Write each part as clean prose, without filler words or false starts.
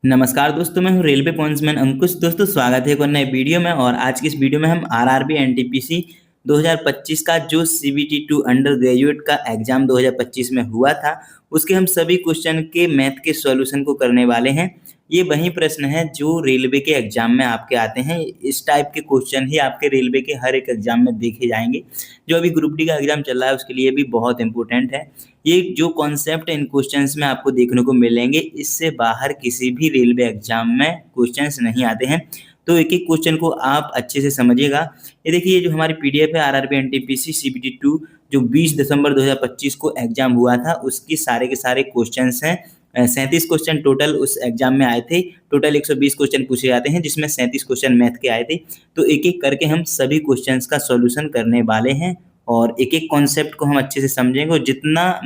नमस्कार दोस्तों, मैं हूँ रेलवे पॉइंट्समैन अंकुश। दोस्तों, स्वागत है एक और नए वीडियो में। और आज की इस वीडियो में हम आरआरबी एनटीपीसी 2025 का जो सीबीटी 2 अंडर ग्रेजुएट का एग्जाम 2025 में हुआ था, उसके हम सभी क्वेश्चन के मैथ के सॉल्यूशन को करने वाले हैं। ये वही प्रश्न है जो रेलवे के एग्जाम में आपके आते हैं। इस टाइप के क्वेश्चन ही आपके रेलवे के हर एक एग्जाम में देखे जाएंगे। जो अभी ग्रुप डी का एग्जाम चल रहा है उसके लिए भी बहुत इंपॉर्टेंट है। ये जो कॉन्सेप्ट इन क्वेश्चंस में आपको देखने को मिलेंगे, इससे बाहर किसी भी रेलवे एग्जाम में क्वेश्चंस नहीं आते हैं। तो एक एक क्वेश्चन को आप अच्छे से समझिएगा। ये देखिए, ये जो हमारी पीडीएफ है आरआरबी एनटीपीसी सीबीटी 2 जो 20 दिसंबर 2025 को एग्जाम हुआ था, उसकी सारे के सारे क्वेश्चंस हैं। 37 क्वेश्चन टोटल उस एग्जाम में आए थे। टोटल 120 क्वेश्चन पूछे जाते हैं, जिसमें 37 क्वेश्चन मैथ के आए थे। तो एक एक करके हम सभी क्वेश्चंस का सॉल्यूशन करने वाले हैं और एक एक कॉन्सेप्ट को हम अच्छे से समझेंगे। और जितना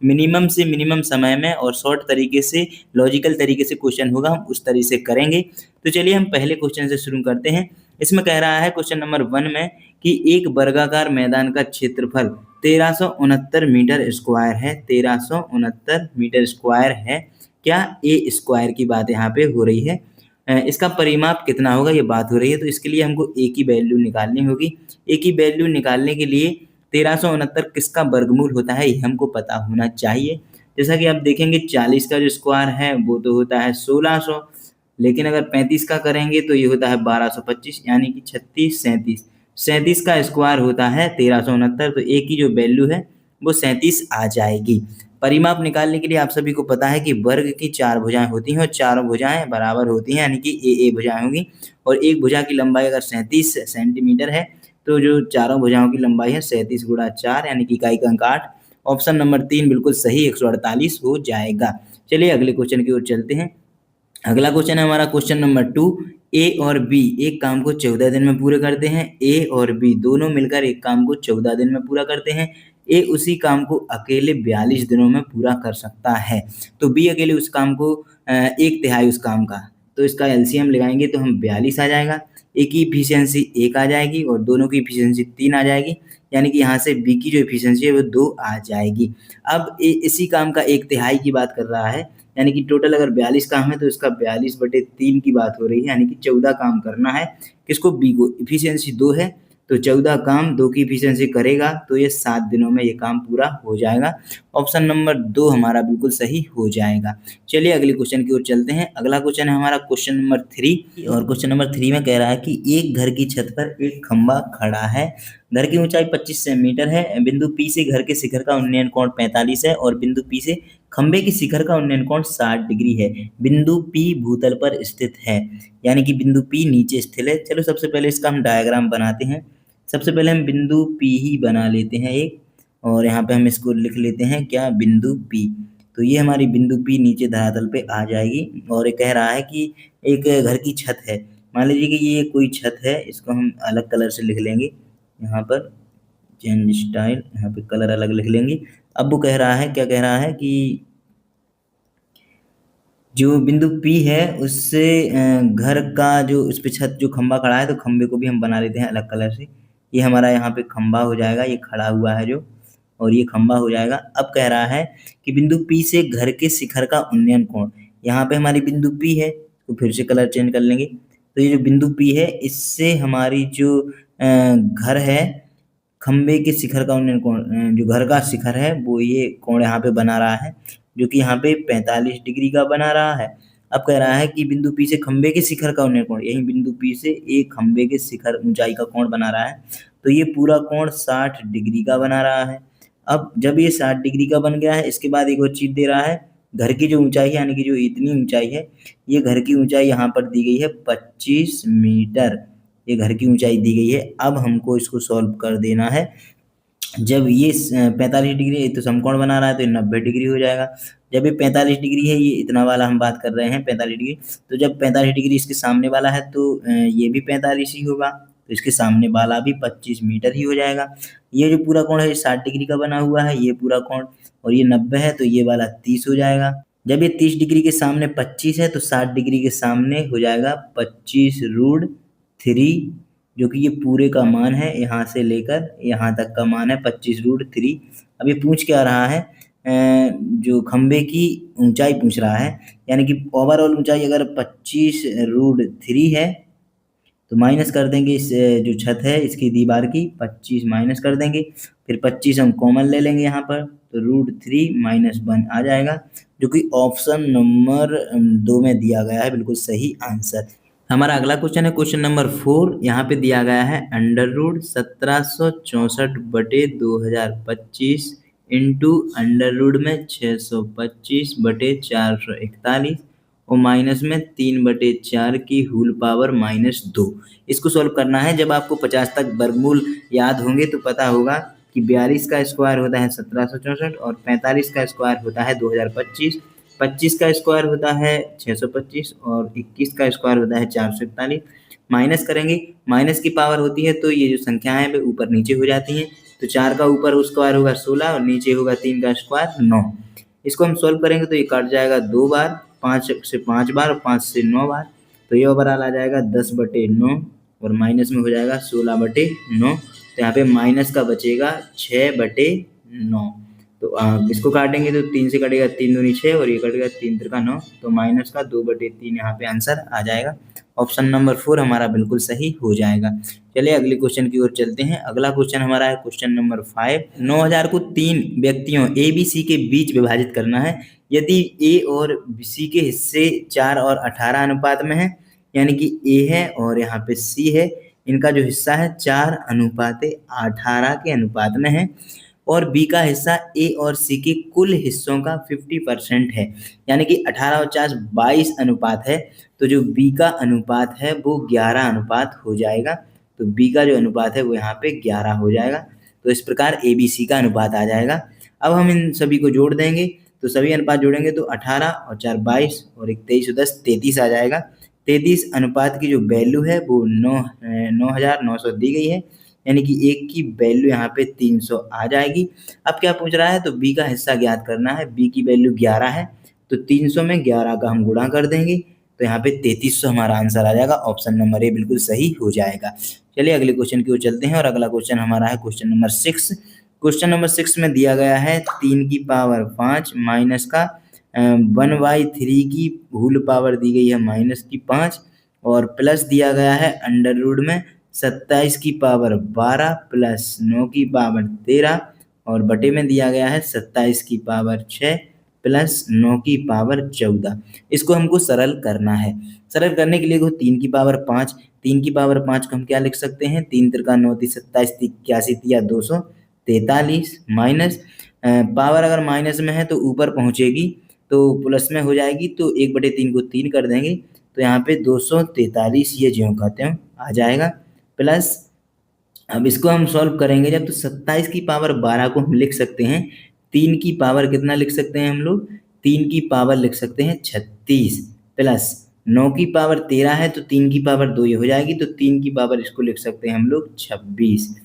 मिनिमम से मिनिमम समय में और शॉर्ट तरीके से, लॉजिकल तरीके से क्वेश्चन होगा, हम उस तरीके से करेंगे। तो चलिए हम पहले क्वेश्चन से शुरू करते हैं। इसमें कह रहा है क्वेश्चन नंबर 1 में कि एक वर्गाकार मैदान का क्षेत्रफल 1369 मीटर स्क्वायर है। 1369 मीटर स्क्वायर है। क्या ए स्क्वायर की बात यहाँ पे हो रही है? इसका परिमाप कितना होगा, ये बात हो रही है। तो इसके लिए हमको ए की वैल्यू निकालनी होगी। ए की वैल्यू निकालने के लिए 1369 किसका वर्गमूल होता है, ये हमको पता होना चाहिए। जैसा कि आप देखेंगे, 40 का जो स्क्वायर है वो तो होता है 1600, लेकिन अगर 35 का करेंगे तो ये होता है 1225, यानी कि 36 37। 37 का स्क्वायर होता है 1369। तो ए की जो वैल्यू है वो 37 आ जाएगी। परिमाप निकालने के लिए आप सभी को पता है कि वर्ग की 4 भुजाएं होती हैं और चारों भुजाएं बराबर होती हैं, यानी कि ए भुजाएं होंगी। और एक भुजा की लंबाई अगर 37 सेंटीमीटर है, तो जो चारों भुजाओं की लंबाई है 37 गुणा 4, यानी कि इकाई का अंक 8। ऑप्शन नंबर 3 बिल्कुल सही, 148 हो जाएगा। चलिए अगले क्वेश्चन की ओर चलते हैं। अगला क्वेश्चन है हमारा क्वेश्चन नंबर 2। ए और बी एक काम को 14 दिन में पूरे करते हैं। ए और बी दोनों मिलकर एक काम को 14 दिन में पूरा करते हैं। ए उसी काम को अकेले 42 दिनों में पूरा कर सकता है। तो बी अकेले उस काम को एक तिहाई उस काम का, तो इसका एलसीएम लगाएंगे तो हम 42 आ जाएगा। ए की इफिशियंसी 1 आ जाएगी और दोनों की इफिशियंसी 3 आ जाएगी, यानी कि यहाँ से बी की जो इफिशियंसी है वो 2 आ जाएगी। अब इसी काम का एक तिहाई की बात कर रहा है, यानी कि टोटल अगर 42 काम है तो इसका 42/3 की बात हो रही है, यानी कि 14 काम करना है। किसको? बी को। इफिशियंसी 2 है तो 14 काम 2 की इफिशियंसी करेगा तो ये 7 दिनों में ये काम पूरा हो जाएगा। ऑप्शन नंबर 2 हमारा बिल्कुल सही हो जाएगा। चलिए अगले क्वेश्चन की ओर चलते हैं। अगला क्वेश्चन है हमारा क्वेश्चन नंबर 3। और क्वेश्चन नंबर 3 में कह रहा है कि एक घर की छत पर एक खंबा खड़ा है। घर की ऊंचाई 25 मीटर है। बिंदु पी से घर के शिखर का उन्नयन कोण 45 है और बिंदु पी से खंबे के शिखर का उन्नयन कोण 60 डिग्री है। बिंदु पी भूतल पर स्थित है, यानी कि बिंदु पी नीचे स्थित है। चलो सबसे पहले इसका हम डायग्राम बनाते हैं। सबसे पहले हम बिंदु पी ही बना लेते हैं एक, और यहाँ पे हम इसको लिख लेते हैं क्या? बिंदु पी। तो ये हमारी बिंदु पी नीचे धरातल पे आ जाएगी। और ये कह रहा है कि एक घर की छत है। मान लीजिए कि ये कोई छत है, इसको हम अलग कलर से लिख लेंगे। यहाँ पर चेंज स्टाइल, यहाँ पे कलर अलग लिख लेंगे। अब वो कह रहा है, क्या कह रहा है कि जो बिंदु P है उससे घर का जो उस पे छत जो खंबा खड़ा है, तो खंबे को भी हम बना लेते हैं अलग कलर से। ये हमारा यहाँ पे खंबा हो जाएगा, ये खड़ा हुआ है जो, और ये खंबा हो जाएगा। अब कह रहा है कि बिंदु P से घर के शिखर का उन्नयन कोण, यहाँ पे हमारी बिंदु P है तो फिर से कलर चेंज कर लेंगे। तो ये जो बिंदु P है, इससे हमारी जो घर है, खंबे के शिखर का उन्नयन कोण, जो घर का शिखर है वो ये कोण यहाँ पे बना रहा है, जो कि यहाँ पे 45 डिग्री का बना रहा है। अब कह रहा है कि बिंदु P से खंबे के शिखर का उन्नयन कोण, यही बिंदु P से एक खंबे के शिखर ऊंचाई का कोण बना रहा है, तो ये पूरा कोण 60 डिग्री का बना रहा है। अब जब ये 60 डिग्री का बन गया है, इसके बाद एक और चीज दे रहा है, घर की जो ऊंचाई है, यानी कि जो इतनी ऊंचाई है, ये घर की ऊंचाई यहाँ पर दी गई है 25 मीटर। ये घर की ऊंचाई दी गई है। अब हमको इसको सॉल्व कर देना है। जब ये 45 डिग्री तो समकोण बना रहा है, तो ये 90 डिग्री हो जाएगा। जब ये 45 डिग्री है, ये इतना वाला हम बात कर रहे हैं 45 डिग्री, तो जब 45 डिग्री इसके सामने वाला है तो ये भी 45 ही होगा, तो इसके सामने वाला भी 25 मीटर ही हो जाएगा। ये जो पूरा कोण है, ये 60 डिग्री का बना हुआ है, ये पूरा कोण, और ये 90 है तो ये वाला 30 हो जाएगा। जब ये 30 डिग्री के सामने 25 है, तो 60 डिग्री के सामने हो जाएगा 25√3, जो कि ये पूरे का मान है, यहाँ से लेकर यहाँ तक का मान है 25√3। अब ये पूछ क्या रहा है? जो खंबे की ऊंचाई पूछ रहा है, यानी कि ओवरऑल ऊंचाई अगर 25√3 है तो माइनस कर देंगे इस जो छत है इसकी दीवार की 25 माइनस कर देंगे, फिर 25 हम कॉमन ले लेंगे यहाँ पर, तो √3 - 1 आ जाएगा, जो कि ऑप्शन नंबर 2 में दिया गया है, बिल्कुल सही आंसर। हमारा अगला क्वेश्चन है क्वेश्चन नंबर 4। यहाँ पे दिया गया है √1764/2025 इंटू √625/441 और माइनस में 3/4 की होल पावर -2। इसको सॉल्व करना है। जब आपको 50 तक वर्गमूल याद होंगे तो पता होगा कि 42 का स्क्वायर होता है 1764 और 45 का स्क्वायर होता है 2025, 25 का स्क्वायर होता है 625 और 21 का स्क्वायर होता है 441। माइनस करेंगे, माइनस की पावर होती है तो ये जो संख्याएं हैं वे ऊपर नीचे हो जाती हैं, तो 4 का ऊपर स्क्वायर होगा 16 और नीचे होगा 3 का स्क्वायर 9। इसको हम सॉल्व करेंगे तो ये कट जाएगा 2 बार, 5 से 5 बार और 5 से 9 बार, तो ये ओवरऑल आ जाएगा 10/9 और माइनस में हो जाएगा 16/9, तो यहाँ पे माइनस का बचेगा 6/9। तो इसको काटेंगे तो 3 से कटेगा 3 दूनी 6 और ये कटेगा 3 त्रिका 9, तो माइनस का 2/3 यहाँ पे आंसर आ जाएगा। ऑप्शन नंबर 4 हमारा बिल्कुल सही हो जाएगा। चलिए अगले क्वेश्चन की ओर चलते हैं। अगला क्वेश्चन हमारा है क्वेश्चन नंबर 5। 9000 को 3 व्यक्तियों ए बी सी के बीच विभाजित करना है। यदि ए और सी के हिस्से 4 और 18 अनुपात में है, यानी कि ए है और यहाँ पे सी है, इनका जो हिस्सा है 4:18 के अनुपात में है, और बी का हिस्सा ए और सी के कुल हिस्सों का 50% है, यानी कि 18 और 4 22 अनुपात है, तो जो बी का अनुपात है वो 11 अनुपात हो जाएगा। तो बी का जो अनुपात है वो यहाँ पे 11 हो जाएगा। तो इस प्रकार ए बी सी का अनुपात आ जाएगा। अब हम इन सभी को जोड़ देंगे, तो सभी अनुपात जोड़ेंगे तो 18 और 4 22 और 1 23 और 10 33 आ जाएगा। 33 अनुपात की जो वैल्यू है वो 9900 दी गई है, यानी कि एक की वैल्यू यहाँ पे 300 आ जाएगी। अब क्या पूछ रहा है, तो बी का हिस्सा ज्ञात करना है। बी की वैल्यू 11 है, तो 300 में 11 का हम गुणा कर देंगे, तो यहाँ पे 3300 हमारा आंसर आ जाएगा। ऑप्शन नंबर ए बिल्कुल सही हो जाएगा। चलिए अगले क्वेश्चन की ओर चलते हैं और अगला क्वेश्चन हमारा है क्वेश्चन नंबर 6। क्वेश्चन नंबर 6 में दिया गया है 3 की पावर 5 माइनस का 1/3 की होल पावर दी गई है -5 और प्लस दिया गया है अंडर रूट में 27 की पावर 12 प्लस 9 की पावर 13 और बटे में दिया गया है 27 की पावर 6 प्लस 9 की पावर 14। इसको हमको सरल करना है। सरल करने के लिए 3 की पावर 5, 3 की पावर 5 को हम क्या लिख सकते हैं, 3 त्रिका 9 ती 27 ती 81 तिया 243 माइनस पावर अगर माइनस में है तो ऊपर पहुंचेगी तो प्लस में हो जाएगी, तो 1/3 को 3 कर देंगे, तो यहाँ पे 243 ये ज्यों कहते हैं आ जाएगा, प्लस अब इसको हम सॉल्व करेंगे जब, तो 27 की पावर 12 को हम लिख सकते हैं 3 की पावर कितना लिख सकते हैं हम लोग, 3 की पावर लिख सकते हैं 36 प्लस 9 की पावर 13 है तो 3 की पावर 2 ये हो जाएगी, तो 3 की पावर इसको लिख सकते हैं हम लोग 26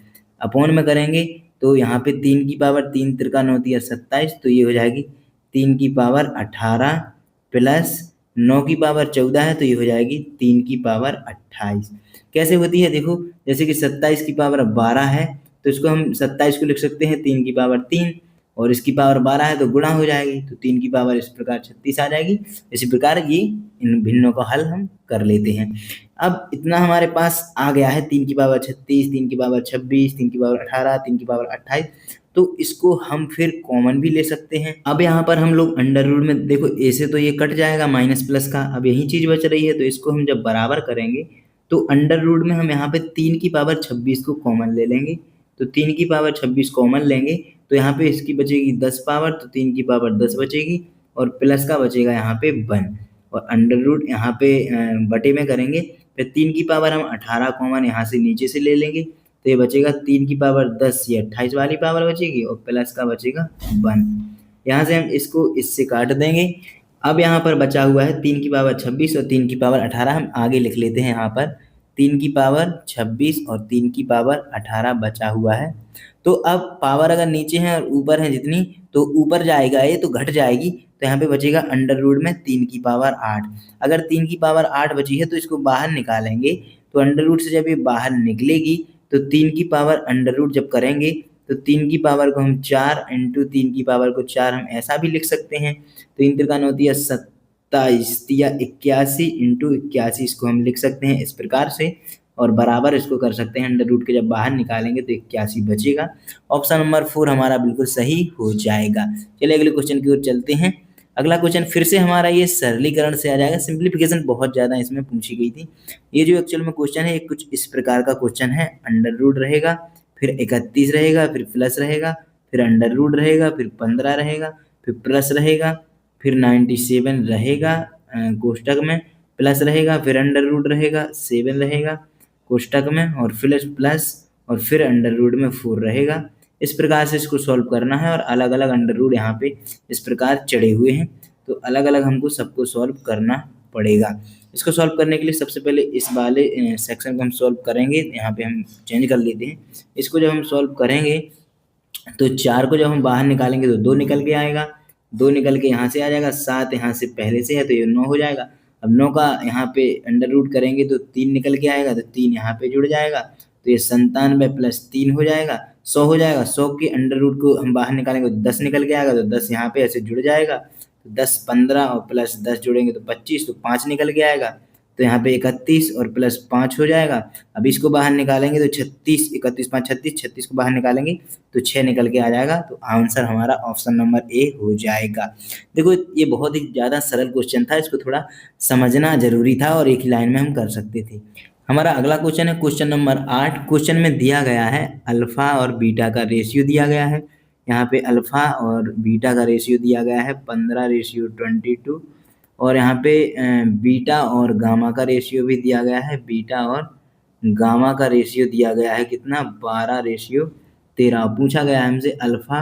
अपॉन में करेंगे तो यहाँ पे 3 की पावर 3 त्रिका 9 तिया 27, तो ये हो जाएगी 3 की पावर 18 प्लस 9 की पावर 14 है तो ये हो जाएगी 3 की पावर 28। कैसे होती है देखो, जैसे कि 27 की पावर 12 है तो इसको हम 27 को लिख सकते हैं 3 की पावर 3 और इसकी पावर 12 है तो गुणा हो जाएगी, तो 3 की पावर इस प्रकार 36 आ जाएगी। इसी प्रकार ये इन भिन्नों का हल हम कर लेते हैं। अब इतना हमारे पास आ गया है 3 की पावर 36, 3 की पावर 26, 3 की पावर 18, 3 की पावर 28, तो इसको हम फिर कॉमन भी ले सकते हैं। अब यहाँ पर हम लोग अंडर रूट में देखो ए से तो ये कट जाएगा माइनस प्लस का, अब यही चीज बच रही है, तो इसको हम जब बराबर करेंगे तो अंडर रूट में हम यहाँ पे 3 की पावर 26 को कॉमन ले लेंगे, तो 3 की पावर 26 कॉमन लेंगे तो यहाँ पे इसकी बचेगी 10 पावर, तो 3 की पावर 10 बचेगी और प्लस का बचेगा यहाँ पे 1 और अंडर रूट यहाँ पे बटे में करेंगे, फिर 3 की पावर हम 18 कॉमन यहाँ से नीचे से ले लेंगे, तो ये बचेगा 3 की पावर 10, ये 28 वाली पावर बचेगी और प्लस का बचेगा 1। यहाँ से हम इसको इससे काट देंगे। अब यहाँ पर बचा हुआ है 3 की पावर 26 और 3 की पावर 18, हम आगे लिख लेते हैं। यहाँ पर 3 की पावर 26 और 3 की पावर 18 बचा हुआ है, तो अब पावर अगर नीचे है और ऊपर है जितनी तो ऊपर जाएगा ये तो घट जाएगी, तो यहाँ पे बचेगा अंडर रूट में 3 की पावर 8। अगर 3 की पावर 8 बची है तो इसको बाहर निकालेंगे, तो अंडर रूट से जब ये बाहर निकलेगी तो 3 की पावर अंडर रूट जब करेंगे तो 3 की पावर को हम 4 इंटू 3 की पावर को 4 हम ऐसा भी लिख सकते हैं। तो 3 त्रिका 9 तिया 27 तिया 81 इंटू 81 इसको हम लिख सकते हैं इस प्रकार से, और बराबर इसको कर सकते हैं अंडर रूट के जब बाहर निकालेंगे तो 81 बचेगा। ऑप्शन नंबर 4 हमारा बिल्कुल सही हो जाएगा। चलिए अगले क्वेश्चन की ओर चलते हैं। अगला क्वेश्चन फिर से हमारा ये सरलीकरण से आ जाएगा, सिंप्लीफिकेशन बहुत ज़्यादा इसमें पूछी गई थी। ये जो एक्चुअल में क्वेश्चन है कुछ इस प्रकार का क्वेश्चन है, अंडर रूट रहेगा, फिर 31 रहेगा, फिर प्लस रहेगा, फिर अंडर रूट रहेगा, फिर 15 रहेगा, फिर प्लस रहेगा, फिर 97 रहेगा कोष्टक में, प्लस रहेगा, फिर अंडर रूट रहेगा, 7 रहेगा कोष्टक में, और प्लस प्लस और फिर अंडर रूट में 4 रहेगा। इस प्रकार से इसको सॉल्व करना है, और अलग अलग अंडर रूट यहाँ पे इस प्रकार चढ़े हुए हैं, तो अलग अलग हमको सबको सॉल्व करना पड़ेगा। इसको सॉल्व करने के लिए सबसे पहले इस वाले सेक्शन को हम सॉल्व करेंगे। यहाँ पे हम चेंज कर लेते हैं। इसको जब हम सॉल्व करेंगे तो 4 को जब हम बाहर निकालेंगे तो 2 निकल के आएगा, 2 निकल के यहाँ से आ जाएगा, 7 यहाँ से पहले से है तो ये 9 हो जाएगा। अब 9 का यहाँ पे अंडर रूट करेंगे तो 3 निकल के आएगा, तो 3 यहाँ पे जुड़ जाएगा, तो ये 97 प्लस 3 हो जाएगा, 100 हो जाएगा। 100 के अंडर रूट को हम बाहर निकालेंगे तो 10 निकल के आएगा, तो 10 यहाँ पे ऐसे जुड़ जाएगा, तो 10 15 और प्लस 10 जोड़ेंगे तो 25, तो 5 निकल के आएगा, तो यहाँ पे 31 और प्लस 5 हो जाएगा। अब इसको बाहर निकालेंगे तो 36, 31 5 36, 36 को बाहर निकालेंगे तो 6 निकल के आ जाएगा। तो आंसर हमारा ऑप्शन नंबर ए हो जाएगा। देखो ये बहुत ही ज़्यादा सरल क्वेश्चन था, इसको थोड़ा समझना जरूरी था और एक ही लाइन में हम कर सकते थे। हमारा अगला क्वेश्चन है क्वेश्चन नंबर 8। क्वेश्चन में दिया गया है अल्फा और बीटा का रेशियो दिया गया है। यहाँ पे अल्फा और बीटा का रेशियो दिया गया है 15:22, और यहाँ पे बीटा और गामा का रेशियो भी दिया गया है। बीटा और गामा का रेशियो दिया गया है कितना, 12:13। पूछा गया है हमसे अल्फा,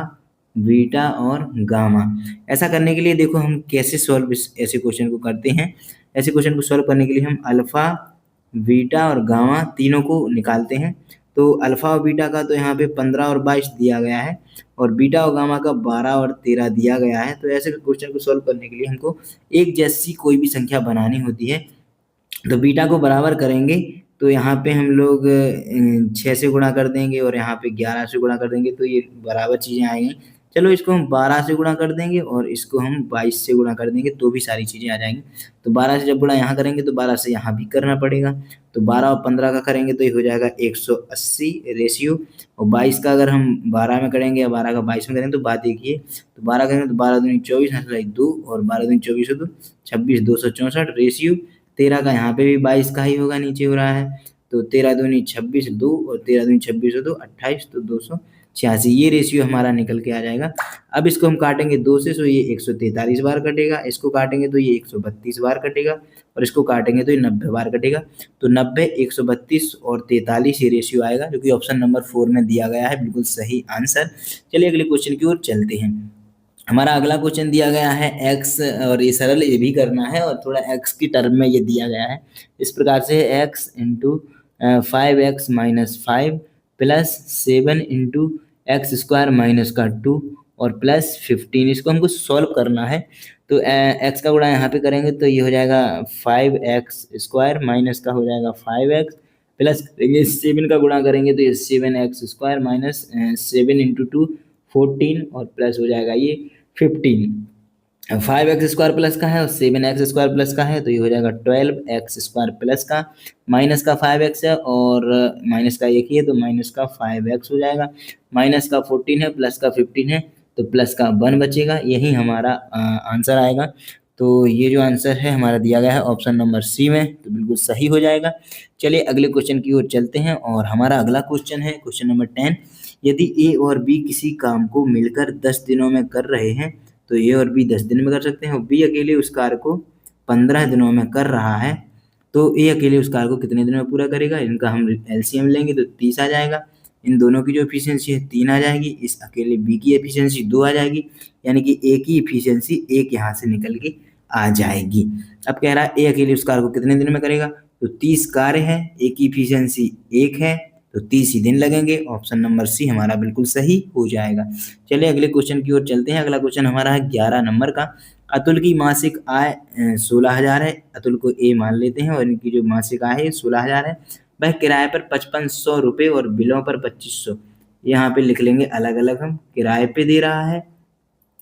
बीटा और गामा। ऐसा करने के लिए देखो हम कैसे सॉल्व ऐसे क्वेश्चन को करते हैं। ऐसे क्वेश्चन को सॉल्व करने के लिए हम अल्फा, बीटा और गामा तीनों को निकालते हैं। तो अल्फा और बीटा का तो यहाँ पे 15 और 22 दिया गया है, और बीटा और गामा का 12 और 13 दिया गया है। तो ऐसे क्वेश्चन को सॉल्व करने के लिए हमको एक जैसी कोई भी संख्या बनानी होती है। तो बीटा को बराबर करेंगे तो यहाँ पे हम लोग 6 से गुणा कर देंगे, और यहाँ पे 11 से गुणा कर देंगे, तो ये बराबर चीज़ें आएंगी। चलो इसको हम 12 से गुणा कर देंगे और इसको हम 22 से गुणा कर देंगे, तो भी सारी चीज़ें आ जाएंगी। तो 12 से जब गुणा यहाँ करेंगे तो 12 से यहाँ भी करना पड़ेगा। तो 12 और 15 का करेंगे तो ये हो जाएगा 180 रेशियो, और 22 का अगर हम 12 में करेंगे या 12 का 22 में करेंगे तो बात एक ही है। तो 12 करेंगे तो 12 दूनी 24 हंसलाई 2, और 12 दूनी 24 2 26, 264 रेशियो। 13 का यहाँ पे भी 22 का ही होगा, नीचे हो रहा है। तो 13 दूनी 26 2, और 13 दूनी 26 2 28, तो 286 ये रेशियो हमारा निकल के आ जाएगा। अब इसको हम काटेंगे 2 से, तो ये 143 बार कटेगा। इसको काटेंगे तो ये 132 बार कटेगा, और इसको काटेंगे तो ये 90 बार कटेगा। तो 90, 132 और 43 ये रेशियो आएगा, जो कि ऑप्शन नंबर 4 में दिया गया है, बिल्कुल सही आंसर। चलिए अगले क्वेश्चन की ओर चलते हैं। हमारा अगला क्वेश्चन दिया गया है x, और ये सरल ये भी करना है, और थोड़ा x की टर्म में ये दिया गया है इस प्रकार से, x into 5x minus 5 plus 7 into x square minus का 2 और प्लस 15। इसको हमको सॉल्व करना है। तो x का गुणा यहाँ पे करेंगे तो ये हो जाएगा 5x स्क्वायर माइनस का हो जाएगा 5x, प्लस 7 का गुणा करेंगे तो ये 7x स्क्वायर माइनस 7 इंटू 2 14, और प्लस हो जाएगा ये 15। 5x स्क्वायर प्लस का है और 7x स्क्वायर प्लस का है, तो ये हो जाएगा 12x स्क्वायर प्लस का, माइनस का 5x है और माइनस का एक ही है, तो माइनस का 5x हो जाएगा। माइनस का 14 है, प्लस का 15 है, तो प्लस का 1 बचेगा। यही हमारा आंसर आएगा। तो ये जो आंसर है हमारा दिया गया है ऑप्शन नंबर सी में, तो बिल्कुल सही हो जाएगा। चलिए अगले क्वेश्चन की ओर चलते हैं, और हमारा अगला क्वेश्चन है क्वेश्चन नंबर 10। यदि ए और बी किसी काम को मिलकर 10 दिनों में कर रहे हैं, तो ए और बी 10 दिन में कर सकते हैं, और बी अकेले उस कार्य को 15 दिनों में कर रहा है, तो ए अकेले उस कार्य को कितने दिनों में पूरा करेगा। इनका हम एलसीएम लेंगे तो 30 आ जाएगा। इन दोनों की जो एफिशिएंसी है 3 आ जाएगी, इस अकेले बी की एफिशिएंसी 2 आ जाएगी, यानी कि ए की एफिशिएंसी 1 यहाँ से निकल के आ जाएगी। अब कह रहा है ए अकेले उस कार्य को कितने दिन में करेगा, तो 30 कार्य है, ए की एफिशिएंसी 1 है, तो 30 ही दिन लगेंगे। ऑप्शन नंबर सी हमारा बिल्कुल सही हो जाएगा। चलिए अगले क्वेश्चन की ओर चलते हैं। अगला क्वेश्चन हमारा है 11 नंबर का। अतुल की मासिक आय 16,000 है। अतुल को ए मान लेते हैं, और इनकी जो मासिक आय है 16,000 है। वह किराए पर 5500 रुपये और बिलों पर 2500 यहाँ पे लिख लेंगे अलग अलग हम किराए पे दे रहा है,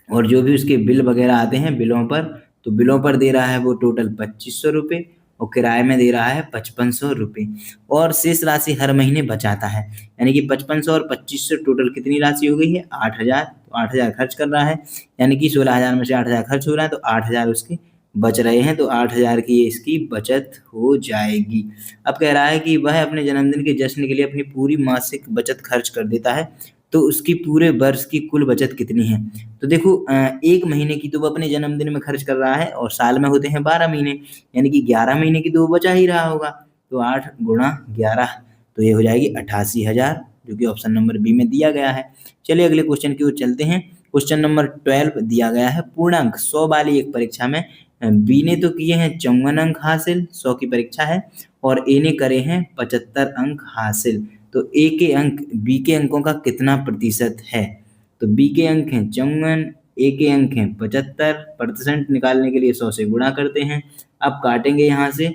और जो भी उसके बिल वगैरह आते हैं बिलों पर, तो बिलों पर दे रहा है वो टोटल 2500 रुपये, और किराए में दे रहा है 5500 रुपये, और शेष राशि हर महीने बचाता है। यानी कि 5500 और 2500 टोटल कितनी राशि हो गई है? 8000। तो 8000 खर्च कर रहा है, यानी कि 16000 में से 8000 खर्च हो रहा है, तो 8000 उसके बच रहे हैं, तो 8000 की ये इसकी बचत हो जाएगी। अब कह रहा है कि वह अपने जन्मदिन के जश्न के लिए अपनी पूरी मासिक बचत खर्च कर देता है, तो उसकी पूरे वर्ष की कुल बचत कितनी है? तो देखो 1 महीने की तो वो अपने जन्मदिन में खर्च कर रहा है, और साल में होते हैं 12 महीने, यानी कि 11 महीने की तो वो बचा ही रहा होगा। तो 8 गुणा 11, तो ये हो जाएगी 88,000, जो कि ऑप्शन नंबर बी में दिया गया है। चलिए अगले क्वेश्चन की ओर चलते हैं। क्वेश्चन नंबर 12 दिया गया है, पूर्णांक 100 वाली एक परीक्षा में बी ने तो किए हैं 54 अंक हासिल, 100 की परीक्षा है, और ए ने करे हैं 75 अंक हासिल। तो ए के अंक बी के अंकों का कितना प्रतिशत है? तो बी के अंक हैं 54, ए के अंक हैं 75%, निकालने के लिए 100 से गुणा करते हैं। अब काटेंगे, यहाँ से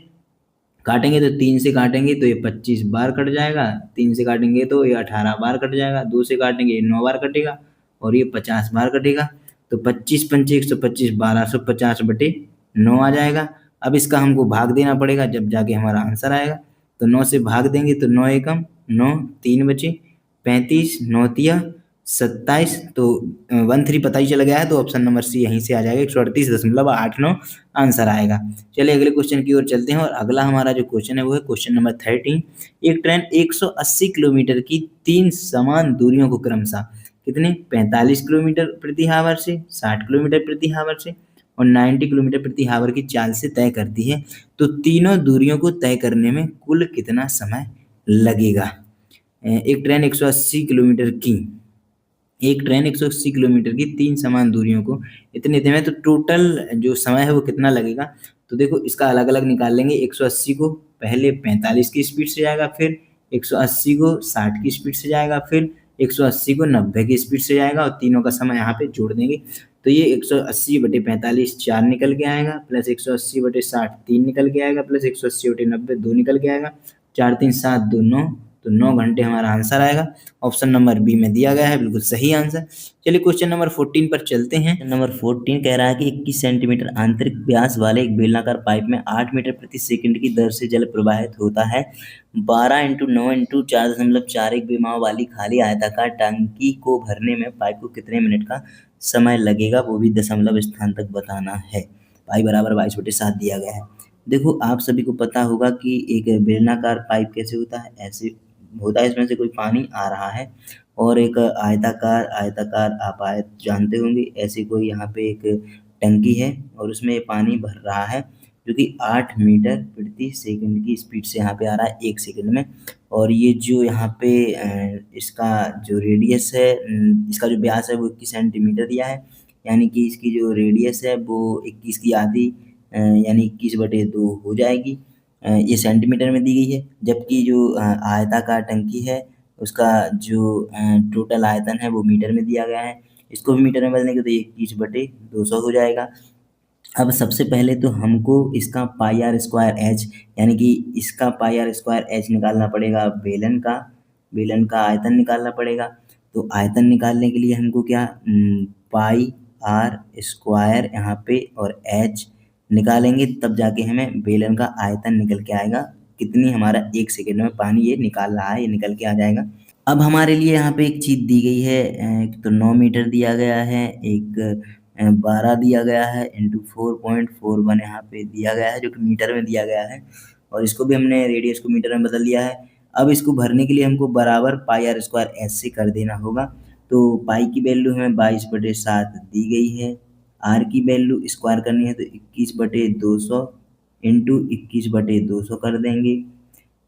काटेंगे तो 3 से काटेंगे तो ये 25 बार कट जाएगा, 3 से काटेंगे तो ये 18 बार कट जाएगा, 2 से काटेंगे ये 9 बार कटेगा, और ये 50 बार कटेगा। तो 25 पंचे 125, 1250 बटे 9 आ जाएगा। अब इसका हमको भाग देना पड़ेगा, जब जाके हमारा आंसर आएगा। तो 9 से भाग देंगे तो 9 एकम 9, 3 बचे 35, 9 तिया 27, तो 13 पता ही चल गया है, तो ऑप्शन नंबर सी यहीं से आ जाएगा, 138.89 आंसर आएगा। चलिए अगले क्वेश्चन की ओर चलते हैं, और अगला हमारा जो क्वेश्चन है वो है क्वेश्चन नंबर 13। एक ट्रेन 180 किलोमीटर की 3 समान दूरियों को क्रमशः कितने 45 किलोमीटर प्रति हावर से, 60 किलोमीटर प्रति हावर से और 90 किलोमीटर प्रति हावर की चाल से तय करती है, तो तीनों दूरियों को तय करने में कुल कितना समय लगेगा? एक ट्रेन 180 किलोमीटर की एक ट्रेन 180 किलोमीटर की 3 समान दूरियों को इतने दिन में, तो टोटल जो समय है वो कितना लगेगा? तो देखो इसका अलग-अलग निकाल लेंगे। 180 को पहले 45 की स्पीड से जाएगा, फिर 180 को 60 की स्पीड से जाएगा, फिर 180 को 90 की स्पीड से जाएगा, और तीनों का समय यहाँ पे जोड़ देंगे। तो ये 180 बटे 45 4 निकल के आएगा, प्लस 180 बटे 60 3 निकल के आएगा, प्लस 180 बटे 90 2 निकल के आएगा। 4 3 7 2 9, तो 9 घंटे हमारा आंसर आएगा। ऑप्शन नंबर बी में दिया गया है, बिल्कुल सही आंसर। चलिए क्वेश्चन नंबर 14 पर चलते हैं। नंबर 14 कह रहा है कि 21 सेंटीमीटर आंतरिक व्यास वाले एक बेलनाकार पाइप में 8 मीटर प्रति सेकंड की दर से जल प्रवाहित होता है। 12 इंटू 9 इंटू 4.41 विमाओं वाली खाली आयताकार टंकी को भरने में पाइप को कितने मिनट का समय लगेगा, वो भी दशमलव स्थान तक बताना है। पाई बराबर 22/7 दिया गया है। देखो आप सभी को पता होगा कि एक बेलनाकार पाइप कैसे होता है, ऐसे होता है, इसमें से कोई पानी आ रहा है, और एक आयताकार आयताकार आप आयत जानते होंगे, ऐसे कोई यहाँ पे एक टंकी है, और उसमें पानी भर रहा है, जो कि 8 मीटर प्रति सेकंड की स्पीड से यहाँ पे आ रहा है 1 सेकंड में। और ये जो यहाँ पे इसका जो रेडियस है, इसका जो व्यास है वो 21 सेंटीमीटर दिया है, यानी कि इसकी जो रेडियस है वो 21 की आधी यानी 21/2 हो जाएगी। ये सेंटीमीटर में दी गई है, जबकि जो आयताकार टंकी है उसका जो टोटल आयतन है वो मीटर में दिया गया है। इसको भी मीटर में बदलेंगे तो ये 21/200 हो जाएगा। अब सबसे पहले तो हमको इसका पाई आर स्क्वायर एच, यानी कि इसका पाई आर स्क्वायर एच निकालना पड़ेगा, बेलन का आयतन निकालना पड़ेगा। तो आयतन निकालने के लिए हमको क्या पाई आर स्क्वायर यहाँ पे और एच निकालेंगे, तब जाके हमें बेलन का आयतन निकल के आएगा, कितनी हमारा 1 सेकंड में पानी ये निकाल रहा है, ये निकल के आ जाएगा। अब हमारे लिए यहाँ पे एक चीज़ दी गई है, एक तो 9 मीटर दिया गया है, एक 12 दिया गया है, इंटू 4.41 यहाँ पे दिया गया है, जो कि मीटर में दिया गया है, और इसको भी हमने रेडियस को मीटर में बदल दिया है। अब इसको भरने के लिए हमको बराबर पाई आर स्क्वायर एच से कर देना होगा। तो पाई की वैल्यू हमें 22/7 दी गई है, आर की वैल्यू स्क्वायर करनी है तो 21/200 इंटू 21/200 कर देंगे।